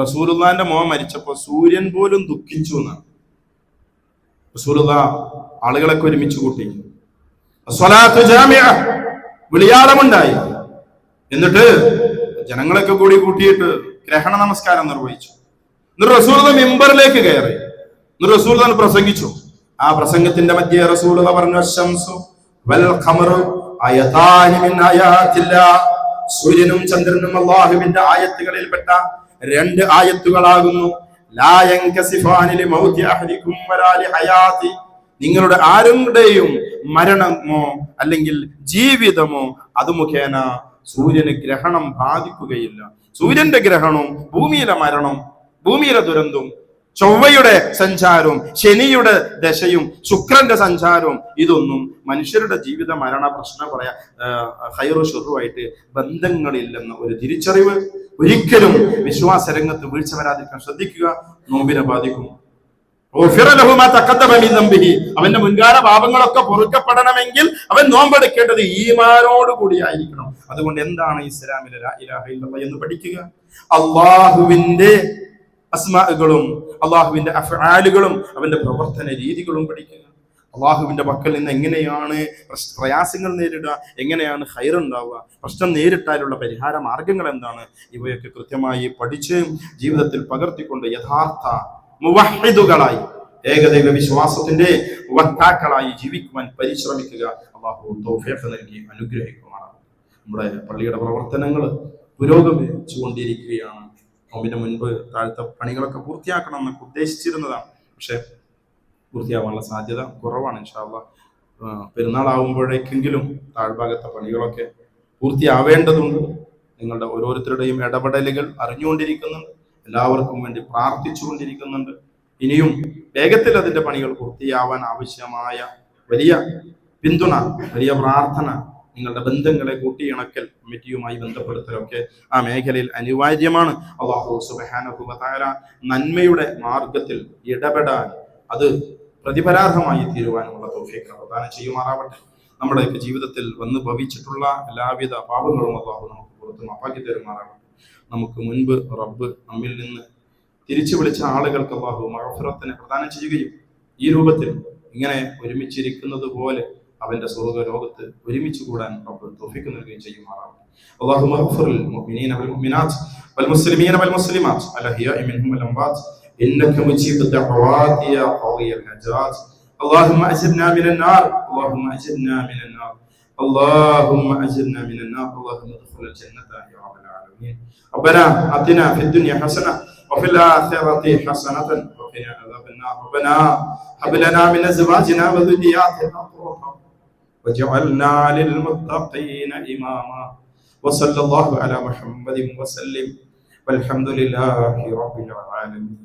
റസൂലുള്ളാഹിന്റെ മോൻ മരിച്ചപ്പോ സൂര്യൻ പോലും ദുഃഖിച്ചു എന്നാണ്. റസൂലുള്ളാഹ് ആളുകളൊക്കെ ഒരുമിച്ച് കൂട്ടി. സ്വലാത്തു ജാമിഅ, വിളിയാളമുണ്ടായി. എന്നിട്ട് ജനങ്ങളൊക്കെ കൂടി കൂട്ടിയിട്ട് ഗ്രഹണ നമസ്കാരം നിർവഹിച്ചു. എന്നിട്ട് റസൂൽ മിമ്പറിലേക്ക് കയറി. എന്നിട്ട് റസൂൽ പ്രസംഗിച്ചു. ആ പ്രസംഗത്തിന്റെ മധ്യേ റസൂൽ പറഞ്ഞു, അശ്ശംസു വൽ ഖമറു ആയതാനി മിൻ ആയാത്തില്ലാഹ്, സൂര്യനും ചന്ദ്രനും അല്ലാഹുവിന്റെ ആയത്തുകളിൽപ്പെട്ട രണ്ട് ആയത്തുകളാകുന്നു. ലാ യൻകസിഫാനി ലിമൗതി അഹദികും വലാ ലിഹയാതി, നിങ്ങളുടെ ആരുടെയും മരണമോ അല്ലെങ്കിൽ ജീവിതമോ അത് മുഖേന സൂര്യന് ഗ്രഹണം ബാധിക്കുകയില്ല. സൂര്യന്റെ ഗ്രഹണവും ഭൂമിയിലെ മരണം, ഭൂമിയിലെ ദുരന്തവും, ചൊവ്വയുടെ സഞ്ചാരവും ശനിയുടെ ദശയും ശുക്രന്റെ സഞ്ചാരവും ഇതൊന്നും മനുഷ്യരുടെ ജീവിത മരണ പ്രശ്നം ഹൈറു ഷുറുവായിട്ട് ബന്ധങ്ങളില്ലെന്ന ഒരു തിരിച്ചറിവ്. ഒരിക്കലും വിശ്വാസ രംഗത്ത് വീഴ്ച വരാതിരിക്കാൻ ശ്രദ്ധിക്കുക. നോമ്പിനെ ബാധിക്കും. അവന്റെ മുൻകാല പാപങ്ങളൊക്കെ പൊറുക്കപ്പെടണമെങ്കിൽ അവൻ നോമ്പെടുക്കേണ്ടത് ഈമാനോട് കൂടിയായിരിക്കണം. അതുകൊണ്ട് എന്താണ് ഇസ്ലാമിലെ ലാ ഇലാഹ ഇല്ലല്ലാഹ് എന്ന് പഠിക്കുക. അള്ളാഹുവിന്റെ അസ്മാഉകളും അള്ളാഹുവിന്റെ അഫ്ആലുകളും അവന്റെ പ്രവർത്തന രീതികളും പഠിക്കുക. അള്ളാഹുവിന്റെ പക്കൽ നിന്ന് എങ്ങനെയാണ് പ്രയാസങ്ങൾ നേരിടുക, എങ്ങനെയാണ് ഖൈർ ഉണ്ടാവുക, പ്രശ്നം നേരിട്ടാലുള്ള പരിഹാര മാർഗങ്ങൾ എന്താണ്, ഇവയൊക്കെ കൃത്യമായി പഠിച്ച് ജീവിതത്തിൽ പകർത്തിക്കൊണ്ട് യഥാർത്ഥ മുവഹ്ഹിദുകളായി ഏകദൈവ വിശ്വാസത്തിന്റെ വക്താക്കളായി ജീവിക്കുവാൻ പരിശ്രമിക്കുക. അള്ളാഹു തൗഫീഖ് നൽകി അനുഗ്രഹിക്കുമാറാണ്. നമ്മുടെ പള്ളിയുടെ പ്രവർത്തനങ്ങൾ പുരോഗമിച്ചുകൊണ്ടിരിക്കുകയാണ്. നോമ്പിന് മുൻപ് താഴത്തെ പണികളൊക്കെ പൂർത്തിയാക്കണം എന്നൊക്കെ ഉദ്ദേശിച്ചിരുന്നതാണ്. പക്ഷെ പൂർത്തിയാവാനുള്ള സാധ്യത കുറവാണ്. ഇൻഷാ അല്ലാഹ് പെരുന്നാളാവുമ്പോഴേക്കെങ്കിലും താഴ്ഭാഗത്തെ പണികളൊക്കെ പൂർത്തിയാവേണ്ടതുണ്ട്. നിങ്ങളുടെ ഓരോരുത്തരുടെയും ഇടപെടലുകൾ അറിഞ്ഞുകൊണ്ടിരിക്കുന്നുണ്ട്. എല്ലാവർക്കും വേണ്ടി പ്രാർത്ഥിച്ചുകൊണ്ടിരിക്കുന്നുണ്ട്. ഇനിയും വേഗത്തിൽ അതിന്റെ പണികൾ പൂർത്തിയാവാൻ ആവശ്യമായ വലിയ പിന്തുണ, വലിയ പ്രാർത്ഥന, നിങ്ങളുടെ ബന്ധങ്ങളെ കൂട്ടിയിണക്കൽ, കമ്മിറ്റിയുമായി ബന്ധപ്പെടുത്തലൊക്കെ ആ മേഖലയിൽ അനിവാര്യമാണ്. അല്ലാഹു സുബ്ഹാനഹു വ തആല നന്മയുടെ മാർഗത്തിൽ ഇടപെടാൻ, അത് പ്രതിഫലാർഹമായി തീരുവാനുള്ള തൗഫീഖ് പ്രദാനം ചെയ്യുമാറാവട്ടെ. നമ്മുടെയൊക്കെ ജീവിതത്തിൽ വന്ന് ഭവിച്ചിട്ടുള്ള എല്ലാവിധ പാപങ്ങളും അല്ലാഹു നമുക്ക് പുറത്ത് മാപ്പാക്കി തരുമാറാവട്ടെ. നമുക്ക് മുൻപ് റബ്ബ് നമ്മിൽ നിന്ന് തിരിച്ചു വിളിച്ച ആളുകൾക്ക് അല്ലാഹു മഗ്ഫിറത്തിനെ പ്രദാനം ചെയ്യുകയും ഈ രൂപത്തിൽ ഇങ്ങനെ ഒരുമിച്ചിരിക്കുന്നത് പോലെ അവന്റെ സ്വർഗ്ഗ ലോകത്ത് ഒരുമിച്ച് കൂടാൻ റബ്ബ് തൗഫീഖ് നൽകുകയും ചെയ്യുമാറാവട്ടെ. അല്ലാഹുമ്മ ഗ്ഫിർ ലിൽ മുഅ്മിനീന വൽ മുഅ്മിനാത്ത് വൽ മുസ്ലിമീന വൽ മുസ്ലിമാത്ത് അൽഅഹ്യാഇ മിൻഹും വൽ അംവാത്ത് ഇന്നക മുജീബു ദഅവാതി യാ ഖവിയ്യൽ ഹജാത്ത്. اللهم أجرنا من النار، اللهم أجرنا من النار، اللهم أجرنا من النار، اللهم ادخل الجنة يا رب العالمين. ربنا آتنا في الدنيا حسنة وفي الآخرة حسنة وقنا عذاب النار. ربنا هب لنا من أزواجنا وذرياتنا قرة واجعلنا للمتقين إماما. وصلى الله على محمد وسلم والحمد لله رب العالمين.